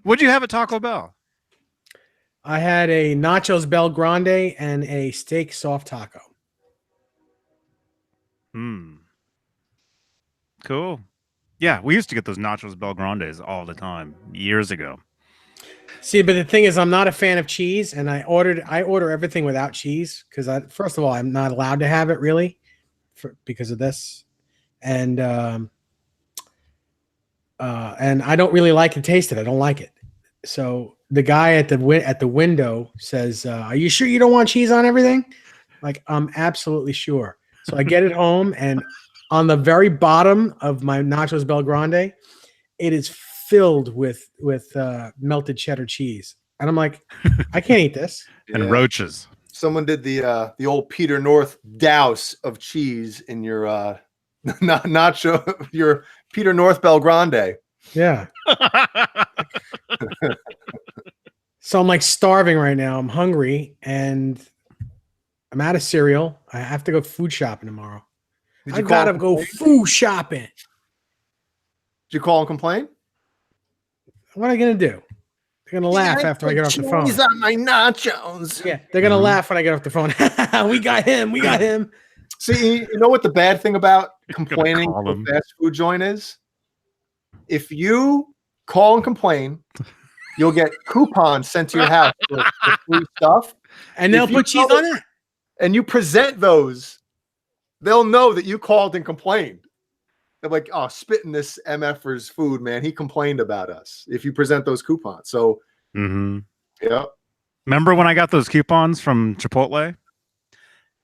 What'd you have at Taco Bell?
I had a Nachos Bel Grande and a steak soft taco.
Cool. Yeah, we used to get those Nachos Bel Grandes all the time years ago.
See, but the thing is, I'm not a fan of cheese, and I order everything without cheese because first of all, I'm not allowed to have it really, because of this, and I don't really like the taste of it. I don't like it. So the guy at the window says, "Are you sure you don't want cheese on everything?" Like, I'm absolutely sure. So I get it home, and on the very bottom of my Nachos Bel Grande, it is filled with melted cheddar cheese, and I'm like, I can't eat this.
And roaches.
Someone did the old Peter North douse of cheese in your nacho, your Peter North Bel Grande.
Yeah. So I'm like starving right now. I'm hungry and I'm out of cereal. I have to go food shopping tomorrow.
Did
I
you
gotta go food shopping.
Did you call and complain?
What are I gonna do? They're gonna laugh after I get off the phone.
Cheese on my nachos.
Yeah, they're gonna laugh when I get off the phone. We got him.
See, you know what the bad thing about complaining
call
to a
them.
fast food joint is? If you call and complain, you'll get coupons sent to your house for free stuff,
And they'll
If you
put cheese
go-
on it.
and you present those, they'll know that you called and complained. They're like, "Oh, spitting this MFer's food, man. He complained about us." If you present those coupons, so
Mm-hmm.
yeah,
Remember when I got those coupons from Chipotle?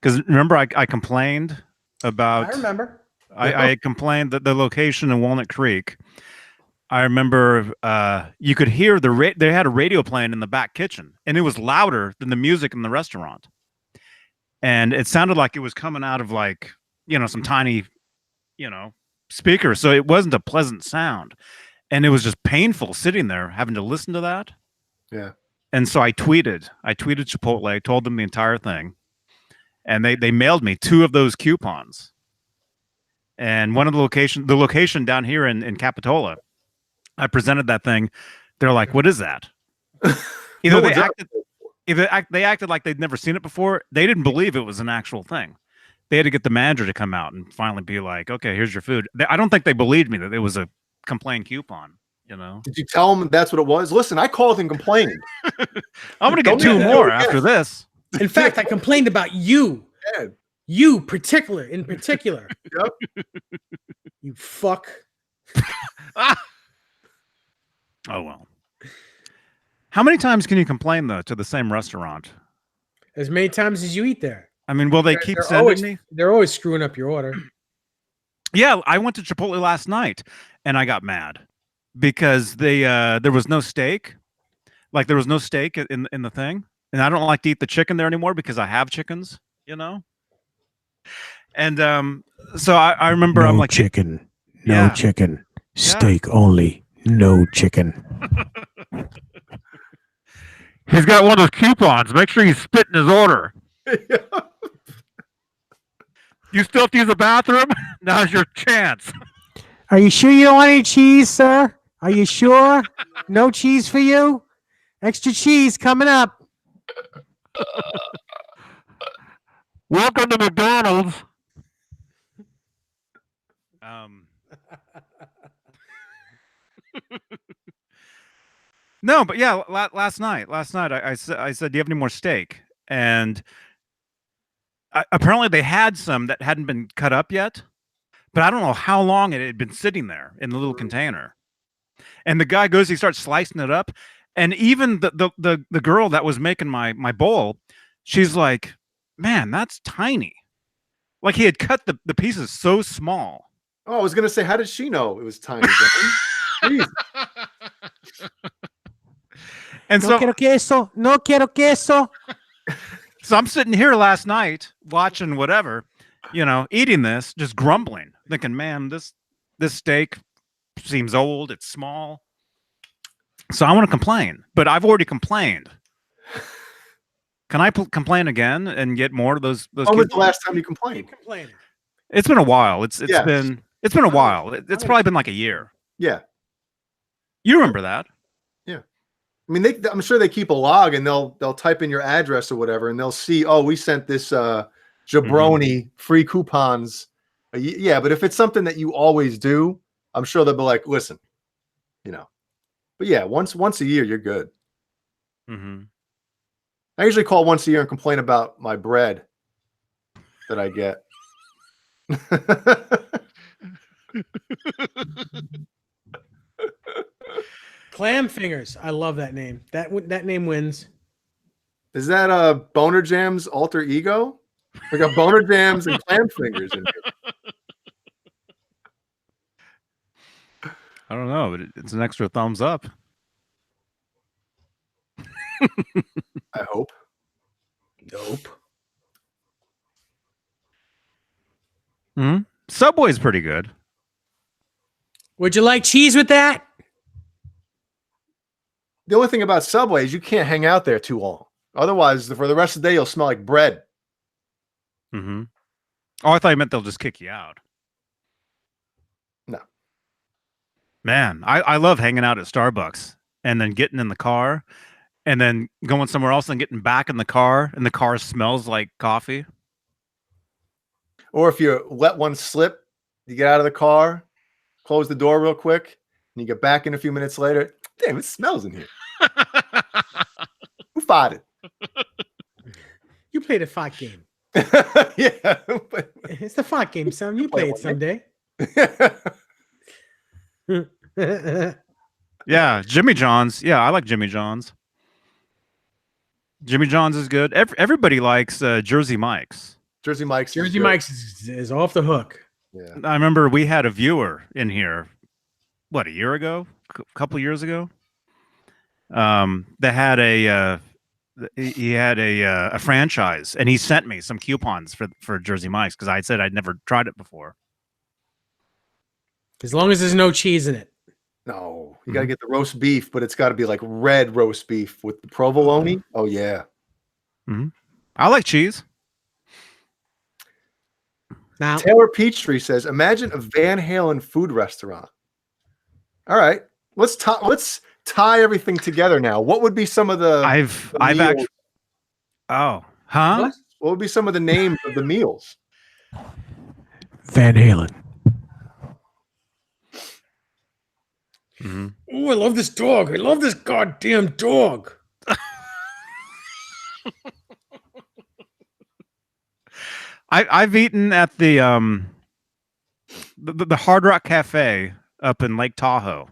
Because remember, I complained about.
I remember.
I complained that the location in Walnut Creek. I remember you could hear they had a radio playing in the back kitchen, and it was louder than the music in the restaurant. And it sounded like it was coming out of like, some tiny, speaker. So it wasn't a pleasant sound. And it was just painful sitting there having to listen to that.
yeah.
And so I tweeted Chipotle, told them the entire thing. And they mailed me 2 of those coupons. And one of the location down here in Capitola, I presented that thing. They're like, "What is that?" Either they acted like they'd never seen it before. They didn't believe it was an actual thing. they had to get the manager to come out and finally be like, okay, here's your food. I don't think they believed me that it was a complaint coupon. You know,
Did you tell them that's what it was? Listen, I called and complained.
I'm gonna get 2 more after this.
In fact, I complained about you.
Yeah.
You in particular.
Yep.
You fuck.
Oh well. How many times can you complain though to the same restaurant?
As many times as you eat there.
I mean, will they keep
They're
sending
always,
me?
They're always screwing up your order.
Yeah, I went to Chipotle last night and I got mad because there was no steak. Like there was no steak in the thing. And I don't like to eat the chicken there anymore because I have chickens, you know? And so I remember I'm like
chicken.
Yeah.
Chicken. Steak only. No chicken.
He's got one of those coupons. Make sure you spit in his order. You still have to use the bathroom? Now's your chance.
Are you sure you don't want any cheese, sir? Are you sure? No cheese for you? Extra cheese coming up.
Welcome to McDonald's. No, but yeah, last night I said, do you have any more steak? And apparently they had some that hadn't been cut up yet, but I don't know how long it had been sitting there in the little container. And the guy goes, he starts slicing it up, and even the girl that was making my bowl, she's like, man, that's tiny. Like he had cut the pieces so small.
Oh, I was gonna say, how did she know it was tiny?
And
No quiero queso. No quiero queso.
So I'm sitting here last night watching whatever, you know, eating this, just grumbling, thinking, man, this steak seems old. It's small. So I want to complain, but I've already complained. Can I complain again and get more of those?
When was the last time you complained?
Complaining.
It's been a while. It's
Yes.
been a while. It's probably been like a year.
Yeah.
You remember that?
I mean, I'm sure they keep a log and they'll type in your address or whatever, and they'll see, oh, we sent this jabroni free coupons. Yeah, but if it's something that you always do, I'm sure they'll be like, listen, you know. But yeah, once a year, you're good.
Mm-hmm.
I usually call once a year and complain about my bread that I get.
Clam fingers. I love that name. That name wins.
Is that Boner Jam's alter ego? We got Boner Jams and Clam Fingers in here.
I don't know, but it's an extra thumbs up.
I hope.
Nope.
Mm-hmm. Subway's pretty good.
Would you like cheese with that?
The only thing about Subway is you can't hang out there too long. Otherwise, for the rest of the day, you'll smell like bread.
Mm-hmm. Oh, I thought you meant they'll just kick you out.
No.
Man, I love hanging out at Starbucks and then getting in the car and then going somewhere else and getting back in the car and the car smells like coffee.
Or if you let one slip, you get out of the car, close the door real quick, and you get back in a few minutes later. Damn, it smells in here. Who farted?
You played a fart game.
Yeah.
It's the fart game, son. You play it someday.
Yeah, Jimmy John's. Yeah, I like Jimmy John's. Jimmy John's is good. Everybody likes Jersey Mike's.
Jersey Mike's.
Jersey Mike's is off the hook.
Yeah.
I remember we had a viewer in here, what, a year ago? A couple of years ago? That had he had a franchise, and he sent me some coupons for Jersey Mike's because I said I'd never tried it before.
As long as there's no cheese in it.
No, you got to get the roast beef, but it's got to be like red roast beef with the provolone. Oh, yeah.
Mm-hmm. I like cheese.
Now,
Taylor Peachtree says, imagine a Van Halen food restaurant. All right. Let's tie everything together now. What would be some of the
I've actually. Oh, huh?
What would be some of the names of the meals?
Van Halen.
Mm-hmm.
Oh, I love this dog. I love this goddamn dog.
I've eaten at the Hard Rock Cafe up in Lake Tahoe.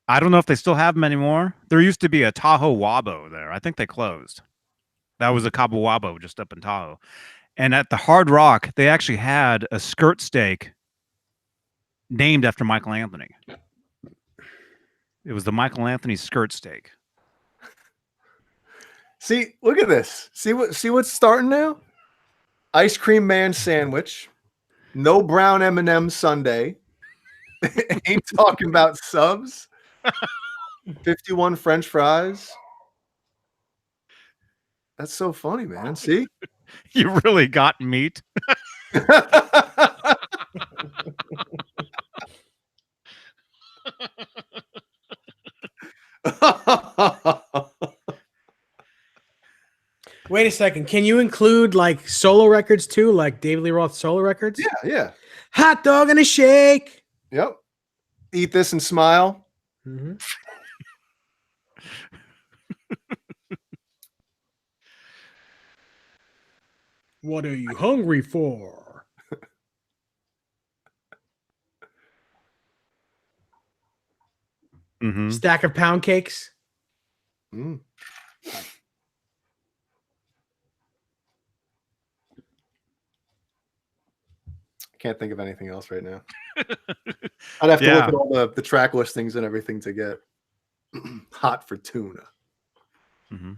I don't know if they still have them anymore. There used to be a Tahoe Wabo there. I think they closed. That was a Cabo Wabo just up in Tahoe. And at the Hard Rock, they actually had a skirt steak named after Michael Anthony. It was the Michael Anthony skirt steak.
See, look at this. See what's starting now? Ice cream man sandwich. No brown M&M sundae. Ain't talking about subs. 51 French fries. That's so funny, man. See?
You really got meat.
Wait a second. Can you include like solo records too, like David Lee Roth solo records?
Yeah.
Hot dog and a shake.
Yep. Eat this and smile.
Mm-hmm. What are you hungry for?
Mm-hmm.
Stack of pound cakes.
Mm. Can't think of anything else right now. I'd have to look at all the track listings and everything to get hot for tuna.
Mm-hmm.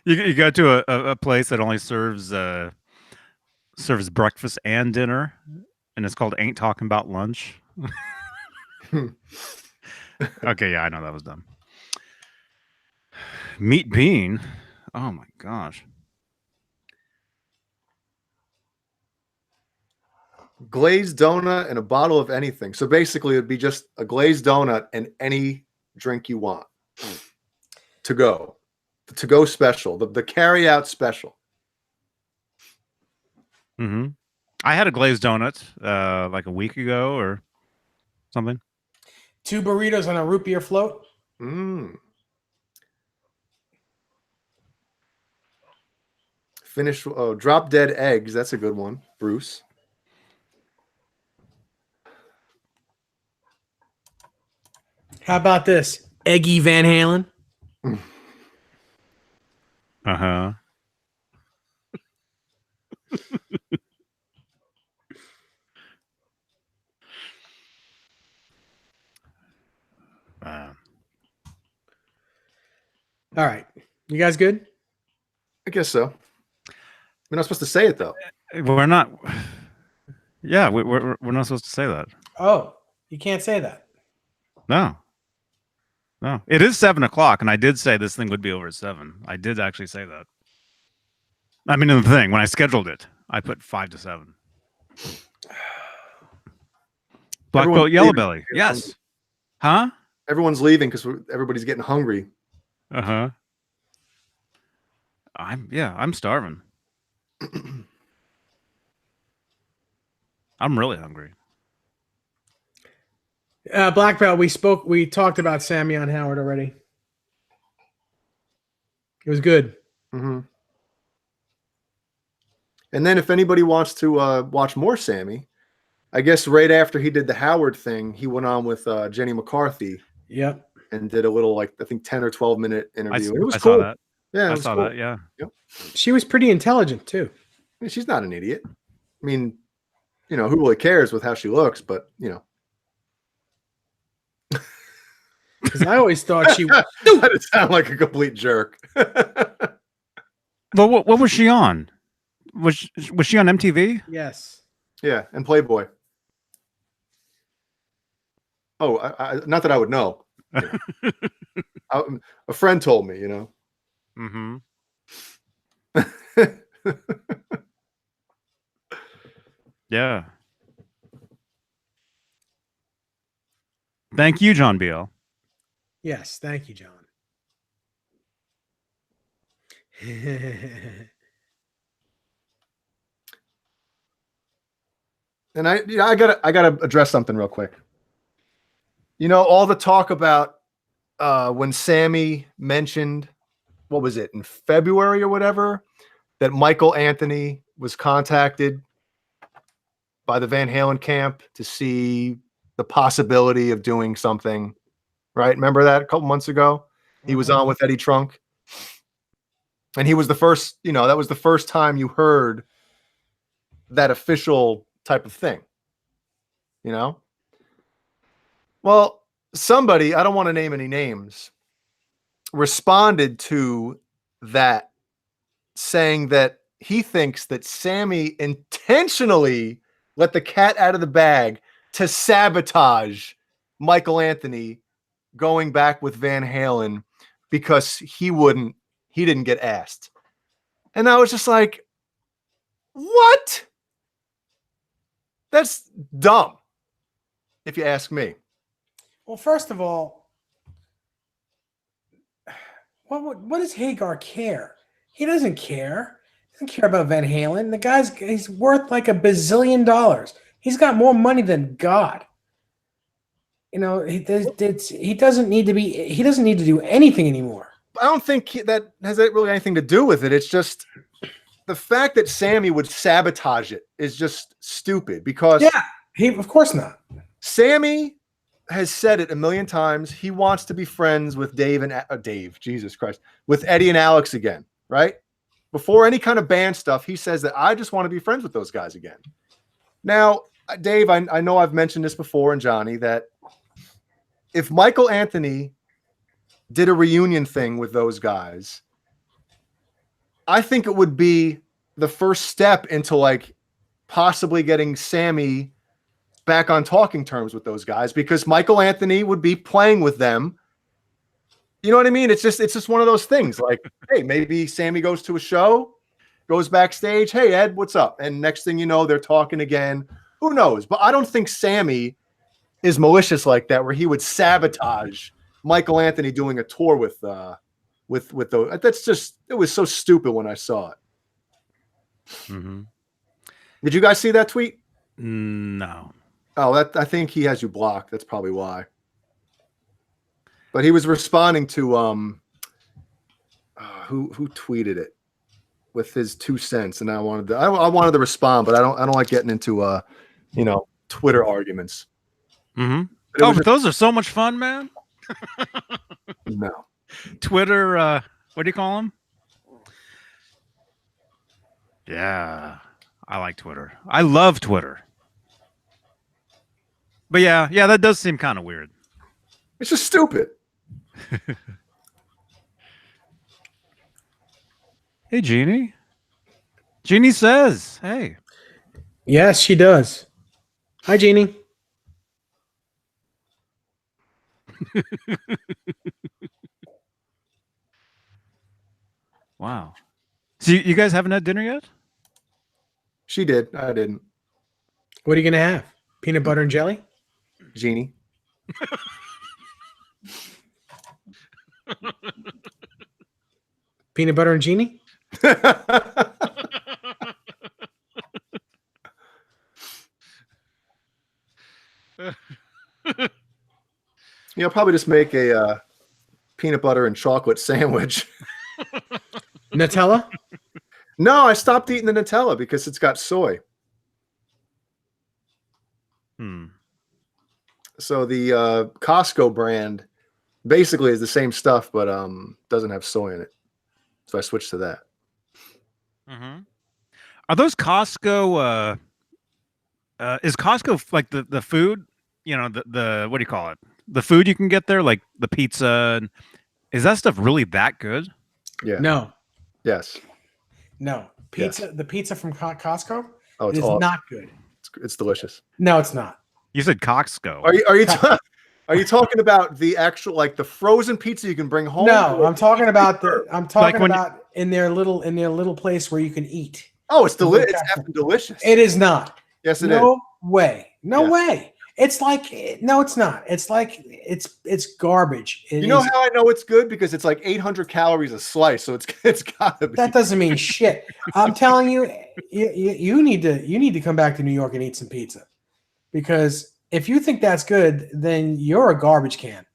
You go to a place that only serves breakfast and dinner, and it's called Ain't Talking About Lunch. Okay, yeah, I know that was dumb. Meat Beane. Oh my gosh.
Glazed donut and a bottle of anything. So basically, it'd be just a glazed donut and any drink you want to go. The to-go special, the carry-out special.
Mm-hmm. I had a glazed donut like a week ago or something.
2 burritos on a root beer float.
Mm. Finish drop dead eggs. That's a good one, Bruce.
How about this? Eggy Van Halen.
Uh-huh.
All right. You guys good?
I guess so. We're not supposed to say it though.
We're not. Yeah, we're not supposed to say that.
Oh, you can't say that.
No. It is 7 o'clock, and I did say this thing would be over at 7. I did actually say that. I mean, in the thing when I scheduled it, I put 5 to 7. Black Boat Yellow Belly. Yes. Huh?
Everyone's leaving because everybody's getting hungry.
Uh-huh. I'm starving. I'm really hungry.
Black Belt, we talked about Samion Howard already. It was good.
Mm-hmm. And then if anybody wants to watch more Sammy, I guess right after he did the Howard thing, he went on with Jenny McCarthy.
Yep.
And did a little, like, I think 10 or 12-minute interview.
It was
cool.
Saw that.
Yeah,
I saw that. Yeah.
Yep.
She was pretty intelligent too.
I mean, she's not an idiot. I mean, who really cares with how she looks? But
because I always thought she was.
That would sound like a complete jerk.
Well, what was she on? Was she on MTV?
Yes.
Yeah, and Playboy. Oh, I not that I would know. A friend told me,
Mm-hmm. Yeah. Thank you, John BL.
Yes, thank you, John.
And I gotta address something real quick. You know, all the talk about when Sammy mentioned, what was it, in February or whatever, that Michael Anthony was contacted by the Van Halen camp to see the possibility of doing something, right? Remember that a couple months ago? He was on with Eddie Trunk. And he was the first, you know, that was the first time you heard that official type of thing, you know? Well, somebody, I don't want to name any names, responded to that saying that he thinks that Sammy intentionally let the cat out of the bag to sabotage Michael Anthony going back with Van Halen because he didn't get asked. And I was just like, what? That's dumb, if you ask me.
Well, first of all, what does Hagar care? He doesn't care. He doesn't care about Van Halen. The he's worth like $1 bazillion. He's got more money than God. You know, he doesn't need to do anything anymore.
I don't think that has really anything to do with it. It's just the fact that Sammy would sabotage it is just stupid because
of course not.
Sammy has said it a million times. He wants to be friends with Jesus Christ, with Eddie and Alex again, right? Before any kind of band stuff, he says that I just want to be friends with those guys again. Now, Dave, I know I've mentioned this before, and Johnny, that if Michael Anthony did a reunion thing with those guys, I think it would be the first step into like possibly getting Sammy back on talking terms with those guys, because Michael Anthony would be playing with them. You know what I mean? It's just one of those things. Like, hey, maybe Sammy goes to a show, goes backstage. Hey, Ed, what's up? And next thing you know, they're talking again. Who knows? But I don't think Sammy is malicious like that, where he would sabotage Michael Anthony doing a tour with those. That's just, it was so stupid when I saw it.
Mm-hmm.
Did you guys see that tweet?
No.
Oh, I think he has you blocked. That's probably why. But he was responding to who tweeted it with his 2 cents, and I wanted to respond, but I don't like getting into Twitter arguments.
Mm-hmm. Oh, but those are so much fun, man.
No.
Twitter, what do you call them? Yeah, I like Twitter. I love Twitter. But yeah, that does seem kind of weird.
It's just stupid.
Hey, Jeannie. Jeannie says, hey.
Yes, she does. Hi, Jeannie.
Wow. So you guys haven't had dinner yet?
She did. I didn't.
What are you going to have? Peanut butter and jelly?
Jeannie.
Peanut butter and Jeannie?
I'll probably just make a peanut butter and chocolate sandwich.
Nutella?
No, I stopped eating the Nutella because it's got soy. So the Costco brand basically is the same stuff, but doesn't have soy in it. So I switched to that.
Mm-hmm. Are those Costco? Is Costco like the food? You know, the what do you call it? The food you can get there, like the pizza. Is that stuff really that good?
Yeah.
No.
Yes.
No. Pizza.
Yes.
The pizza from Costco
it's
is
awesome.
not good.
It's delicious.
No, it's not.
You said Costco.
Are you talking about the actual, like the frozen pizza you can bring home?
No, I'm talking about in their little place where you can eat.
Oh, it's delicious. It's effing delicious.
It is not.
Yes, it is.
No way. No way. It's like no, it's not. It's like it's garbage.
You know how I know it's good? Because it's like 800 calories a slice, so it's gotta be.
That doesn't mean shit. I'm telling you, you need to come back to New York and eat some pizza, because if you think that's good, then you're a garbage can.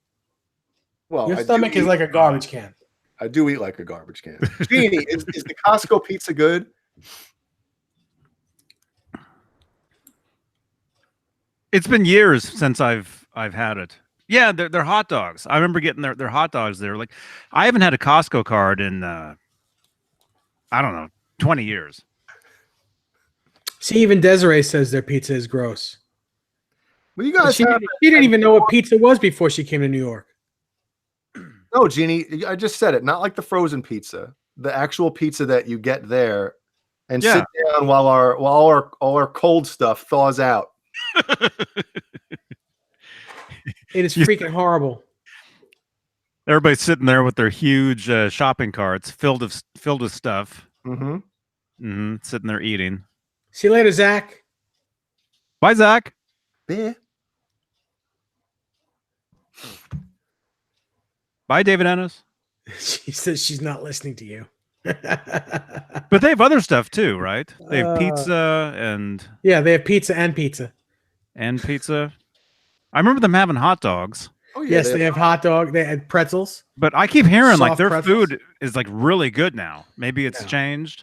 Well,
your stomach is like a garbage can.
I do eat like a garbage can. Beanie, is the Costco pizza good?
It's been years since I've had it. Yeah, they're hot dogs. I remember getting their hot dogs there. Like, I haven't had a Costco card in I don't know, 20 years.
See, even Desiree says their pizza is gross.
Well, you guys,
she didn't even know what pizza was before she came to New York.
No, Jeannie, I just said it. Not like the frozen pizza, the actual pizza that you get there, and sit down while all our cold stuff thaws out.
It is freaking horrible.
Everybody's sitting there with their huge shopping carts filled with stuff. Sitting there eating.
See you later, Zach.
Bye, Zach.
Yeah.
Bye, David Ennis.
She says she's not listening to you.
But they have other stuff too, right? They have pizza and
yeah, they have pizza and pizza.
And pizza. I remember them having hot dogs.
Oh, yeah, yes, they have hot dog. They had pretzels.
But I keep hearing like their
pretzels.
food is like really good now. Maybe it's changed.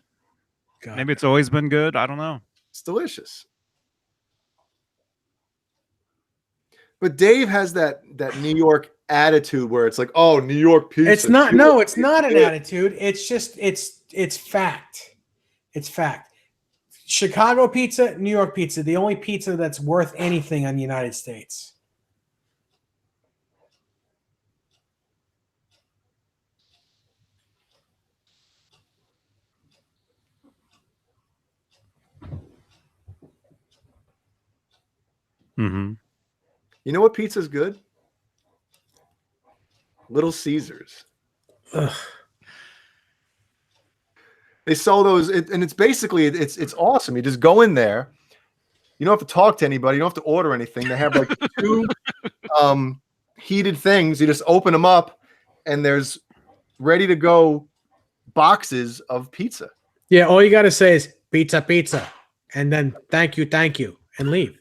God.
Maybe it's always been good. I don't know.
It's delicious. But Dave has that New York attitude where it's like, oh, New York pizza.
It's not. No, it's not an attitude. It's just it's fact. It's fact. Chicago pizza, New York pizza, the only pizza that's worth anything in the United States.
Mm-hmm.
You know what pizza's good? Little Caesars.
Ugh.
They sell those, and it's basically it's awesome. You just go in there. You don't have to talk to anybody. You don't have to order anything. They have like two heated things. You just open them up, and there's ready to go boxes of pizza.
Yeah, all you got to say is pizza, pizza, and then thank you, and leave.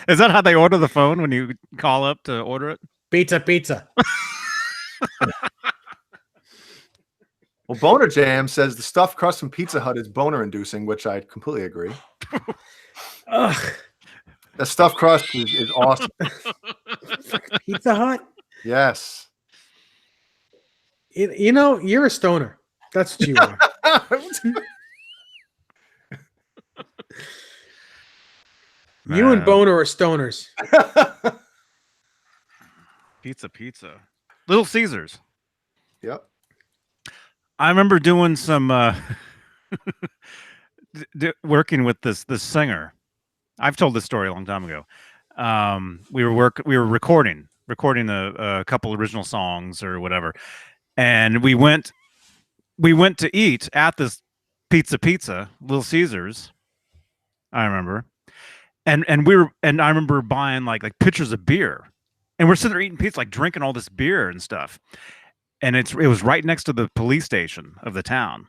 Is that how they order the phone when you call up to order it?
Pizza, pizza.
Well, Boner Jam says the stuffed crust from Pizza Hut is boner inducing, which I completely agree.
Ugh.
The stuffed crust is awesome.
Pizza Hut?
Yes.
You know, you're a stoner. That's what you are. You and Boner are stoners.
Pizza. Little Caesars.
Yep.
I remember doing some working with this singer. I've told this story a long time ago. We were recording a couple original songs or whatever, and we went to eat at this pizza, Little Caesars. I remember, and I remember buying like pitchers of beer, and we're sitting there eating pizza, like drinking all this beer and stuff. And it was right next to the police station of the town.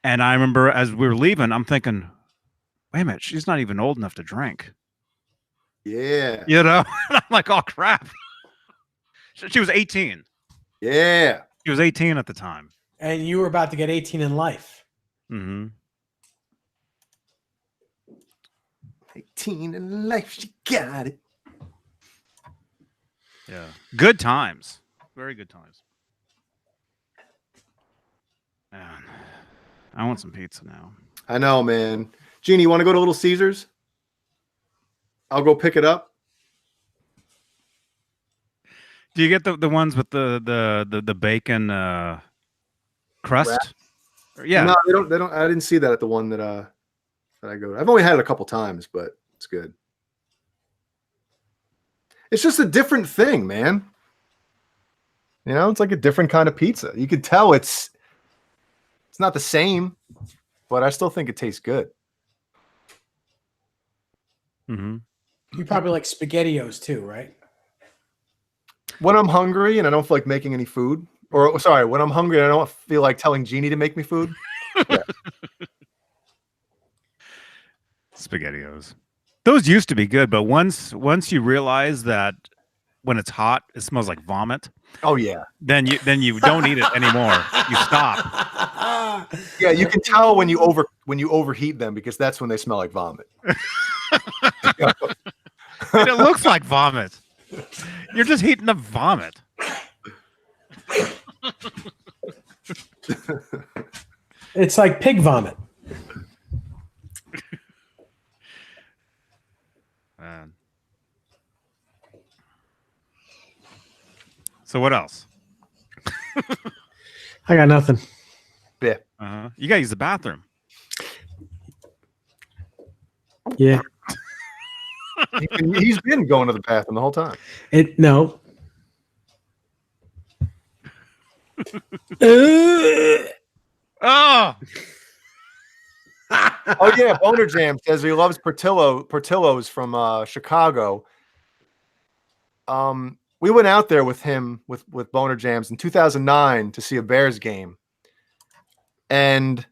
And I remember as we were leaving, I'm thinking, wait a minute, she's not even old enough to drink.
Yeah.
You know? I'm like, oh, crap. She was 18.
Yeah.
She was 18 at the time.
And you were about to get 18 in life.
Mm-hmm.
18 in life, she got it.
Yeah. Good times. Very good times. Man, I want some pizza now.
I know, man. Jeannie, you want to go to Little Caesars? I'll go pick it up.
Do you get the ones with the bacon crust? Yeah.
No, they don't. I didn't see that at the one that I go to. I've only had it a couple times, but it's good. It's just a different thing, man. You know, it's like a different kind of pizza. You could tell it's not the same, but I still think it tastes good.
Mm-hmm.
You probably like SpaghettiOs too, right?
When I'm hungry and I don't feel like making any food, or sorry, when I'm hungry and I don't feel like telling Jeannie to make me food. Yeah.
SpaghettiOs. Those used to be good, but once you realize that when it's hot, it smells like vomit.
Oh yeah.
Then you don't eat it anymore. You stop.
Yeah, you can tell when you overheat them because that's when they smell like vomit.
And it looks like vomit. You're just heating up vomit.
It's like pig vomit.
Man. So what else?
I got nothing.
Yeah.
You gotta use the bathroom.
Yeah.
He's been going to the bathroom the whole time.
No.
Oh,
Oh yeah, Boner Jam says he loves Portillo's from Chicago. We went out there with him with Boner Jams in 2009 to see a Bears game, and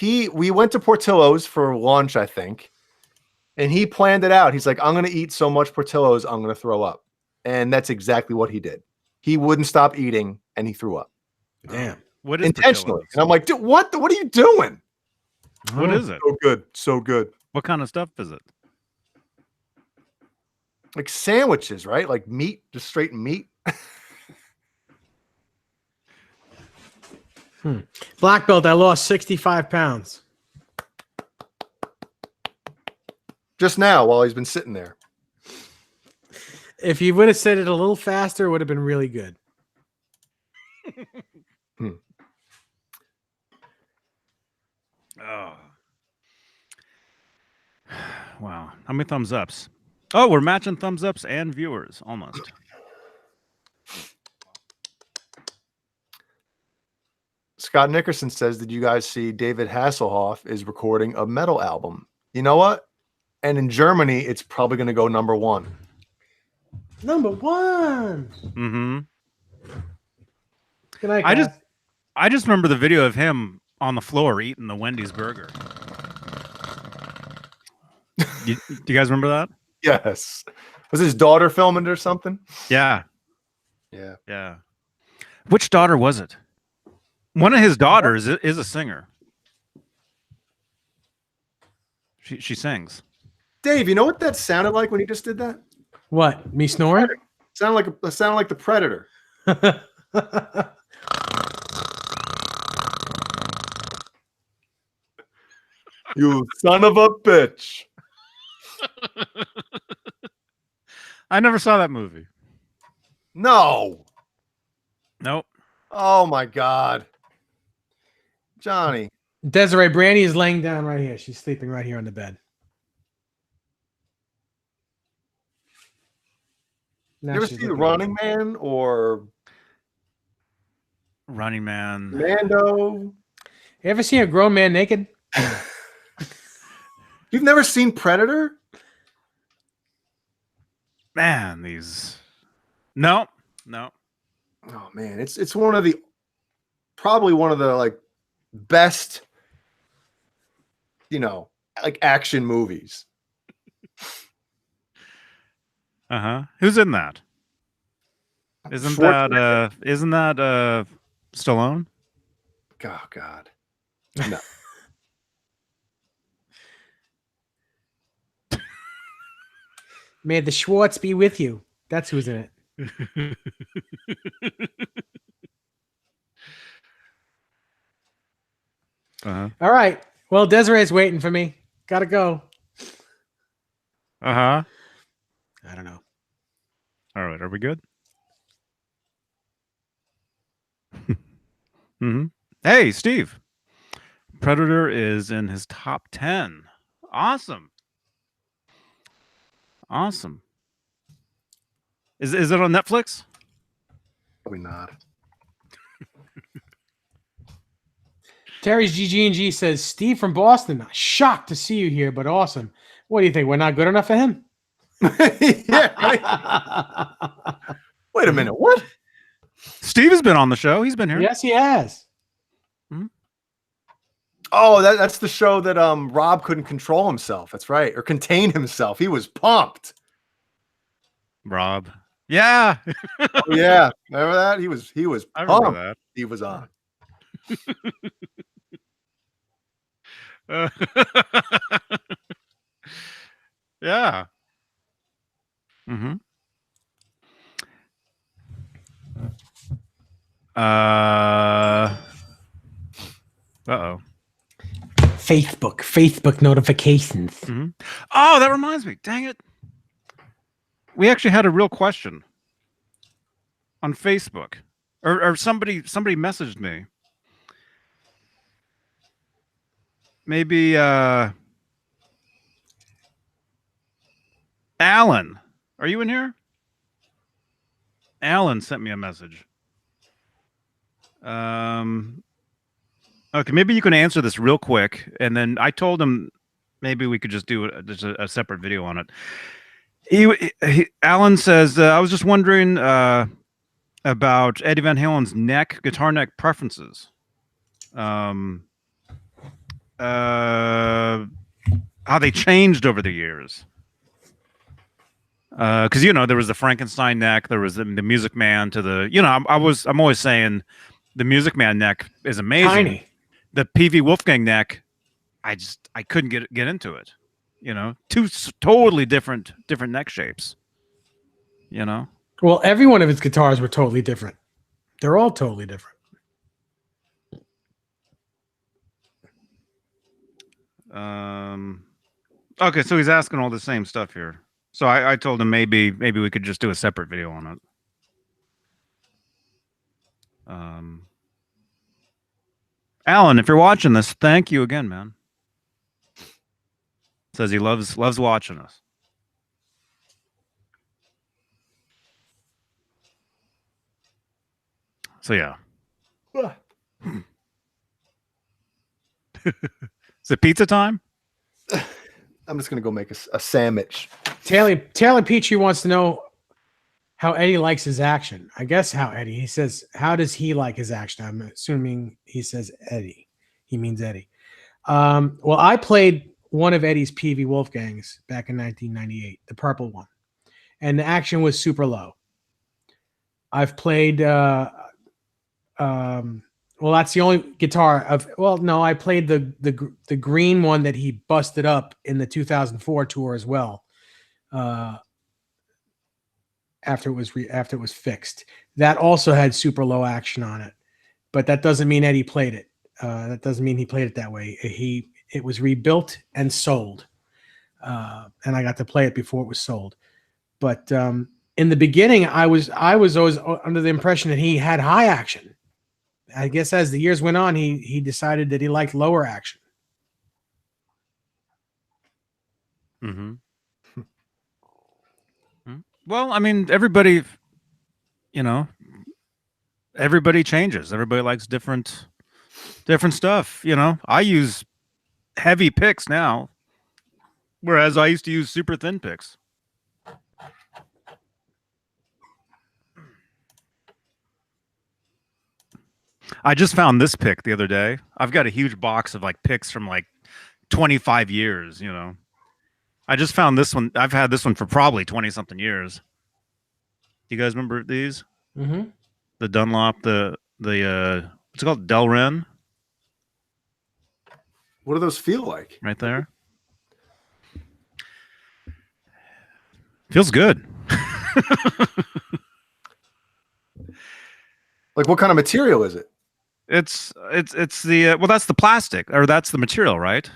we went to Portillo's for lunch, I think, and he planned it out. He's like, "I'm going to eat so much Portillo's, I'm going to throw up," and that's exactly what he did. He wouldn't stop eating, and he threw up.
Damn.
what is
Intentionally.
Portillo's?
And I'm like, dude, what are you doing?
What is it?
So good. So good.
What kind of stuff is it?
Like sandwiches, right? Like meat, just straight meat.
Black belt, I lost 65 pounds.
Just now while he's been sitting there.
If you would have said it a little faster, it would have been really good.
Oh. Wow. How many thumbs ups? Oh, we're matching thumbs ups and viewers almost.
Scott Nickerson says, did you guys see David Hasselhoff is recording a metal album? You know what? And in Germany, it's probably going to go number 1.
Number 1.
Mm-hmm.
Good night,
I
guys.
just remember the video of him on the floor eating the Wendy's burger. Do you guys remember that?
Yes. Was his daughter filming it or something?
Yeah.
Yeah.
Yeah. Which daughter was it? One of his daughters is a singer. She sings.
Dave, you know what that sounded like when he just did that?
What? Me snoring?
Sounded like the Predator. You son of a bitch.
I never saw that movie.
No.
Nope.
Oh my God. Johnny.
Desiree Brandy is laying down right here. She's sleeping right here on the bed. Now
You ever
she's
see The
looking
Running Man or
Running Man.
Mando?
You ever seen a grown man naked?
You've never seen Predator?
Man, No.
Oh man, it's probably one of the like best, like action movies.
Who's in that? Isn't that Stallone?
Oh God. No.
May the Schwartz be with you. That's who's in it. All right. Well, Desiree's waiting for me. Gotta go. I don't know.
All right. Are we good? Hey, Steve. Predator is in his top 10. Awesome. Is it on Netflix?
Probably not.
Terry's GG&G says, Steve from Boston, shocked to see you here, but awesome. What do you think? We're not good enough for him?
Yeah. Right. Wait a minute. What?
Steve has been on the show. He's been here.
Yes, he has.
Oh, that's the show that Rob couldn't control himself. That's right, or contain himself. He was pumped.
Rob. Yeah.
Oh, yeah, remember that? He was
I
pumped.
remember that.
He was on.
Yeah. Mm-hmm. Uh-oh.
Facebook notifications.
Mm-hmm. Oh, that reminds me. Dang it. We actually had a real question on Facebook. Or somebody messaged me. Maybe Alan. Are you in here? Alan sent me a message. Okay, maybe you can answer this real quick, and then I told him maybe we could just do a separate video on it. Alan says, I was just wondering about Eddie Van Halen's guitar neck preferences. How they changed over the years. Because there was the Frankenstein neck, there was the Music Man to the I'm always saying the Music Man neck is amazing.
Tiny.
The PV Wolfgang neck, I couldn't get into it. Two totally different neck shapes.
Well, every one of his guitars were totally different. They're all totally different.
Okay, so he's asking all the same stuff here. So I told him maybe we could just do a separate video on it. Alan, if you're watching this, thank you again, man. Says he loves watching us. So yeah. Is it pizza time?
I'm just gonna go make a sandwich.
Taylor Petrie wants to know how Eddie likes his action. I guess he says, how does he like his action? I'm assuming he says Eddie. He means Eddie. Well, I played one of Eddie's PV Wolfgangs back in 1998, the purple one, and the action was super low. I've played, well, that's the only guitar I played the green one that he busted up in the 2004 tour as well. After it was fixed, that also had super low action on it, but that doesn't mean Eddie played it. That doesn't mean he played it that way. It was rebuilt and sold, and I got to play it before it was sold. But in the beginning, I was always under the impression that he had high action. I guess as the years went on, he decided that he liked lower action.
Mm-hmm. Well, I mean, everybody changes. Everybody likes different stuff. I use heavy picks now, whereas I used to use super thin picks. I just found this pick the other day. I've got a huge box of picks from 25 years, I just found this one. I've had this one for probably 20-something years. Do you guys remember these?
Mm-hmm.
The Dunlop, the what's it called? Delrin?
What do those feel like?
Right there. Feels good.
What kind of material is it?
It's the that's the plastic, or that's the material, right?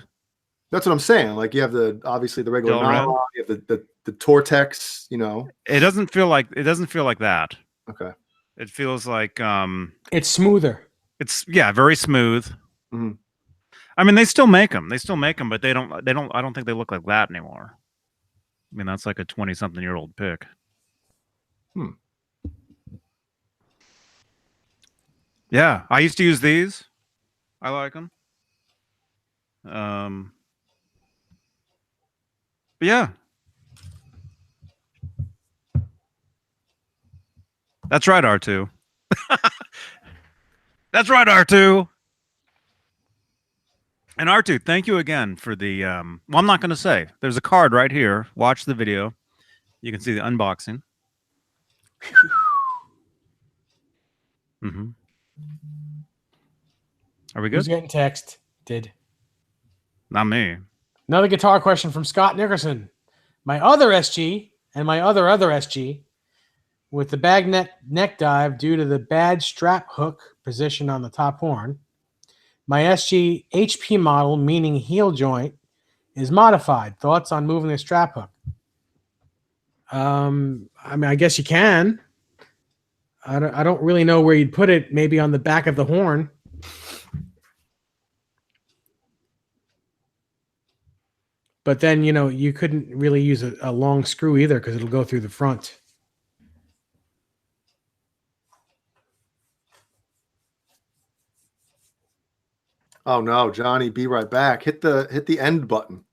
That's what I'm saying. You have obviously the regular nylon, you have the Tortex,
It doesn't feel like that.
Okay.
It feels like
it's smoother.
It's very smooth.
Mm-hmm.
I mean, they still make them, but I don't think they look like that anymore. I mean, that's like a 20-something-year-old pick. Yeah, I used to use these. I like them. But yeah. That's right, R2. That's right, R2. And R2, thank you again for the well, I'm not going to say. There's a card right here. Watch the video. You can see the unboxing. Mm-hmm. Are we
Who's
good?
getting texted?
Not me.
Another guitar question from Scott Nickerson. My other SG and my other SG with the bag neck dive due to the bad strap hook position on the top horn. My SG HP model, meaning heel joint, is modified. Thoughts on moving the strap hook? I mean, I guess you can. I don't really know where you'd put it. Maybe on the back of the horn. But then, you know, you couldn't really use a long screw either because it'll go through the front.
Oh no, Johnny, be right back. Hit the end button.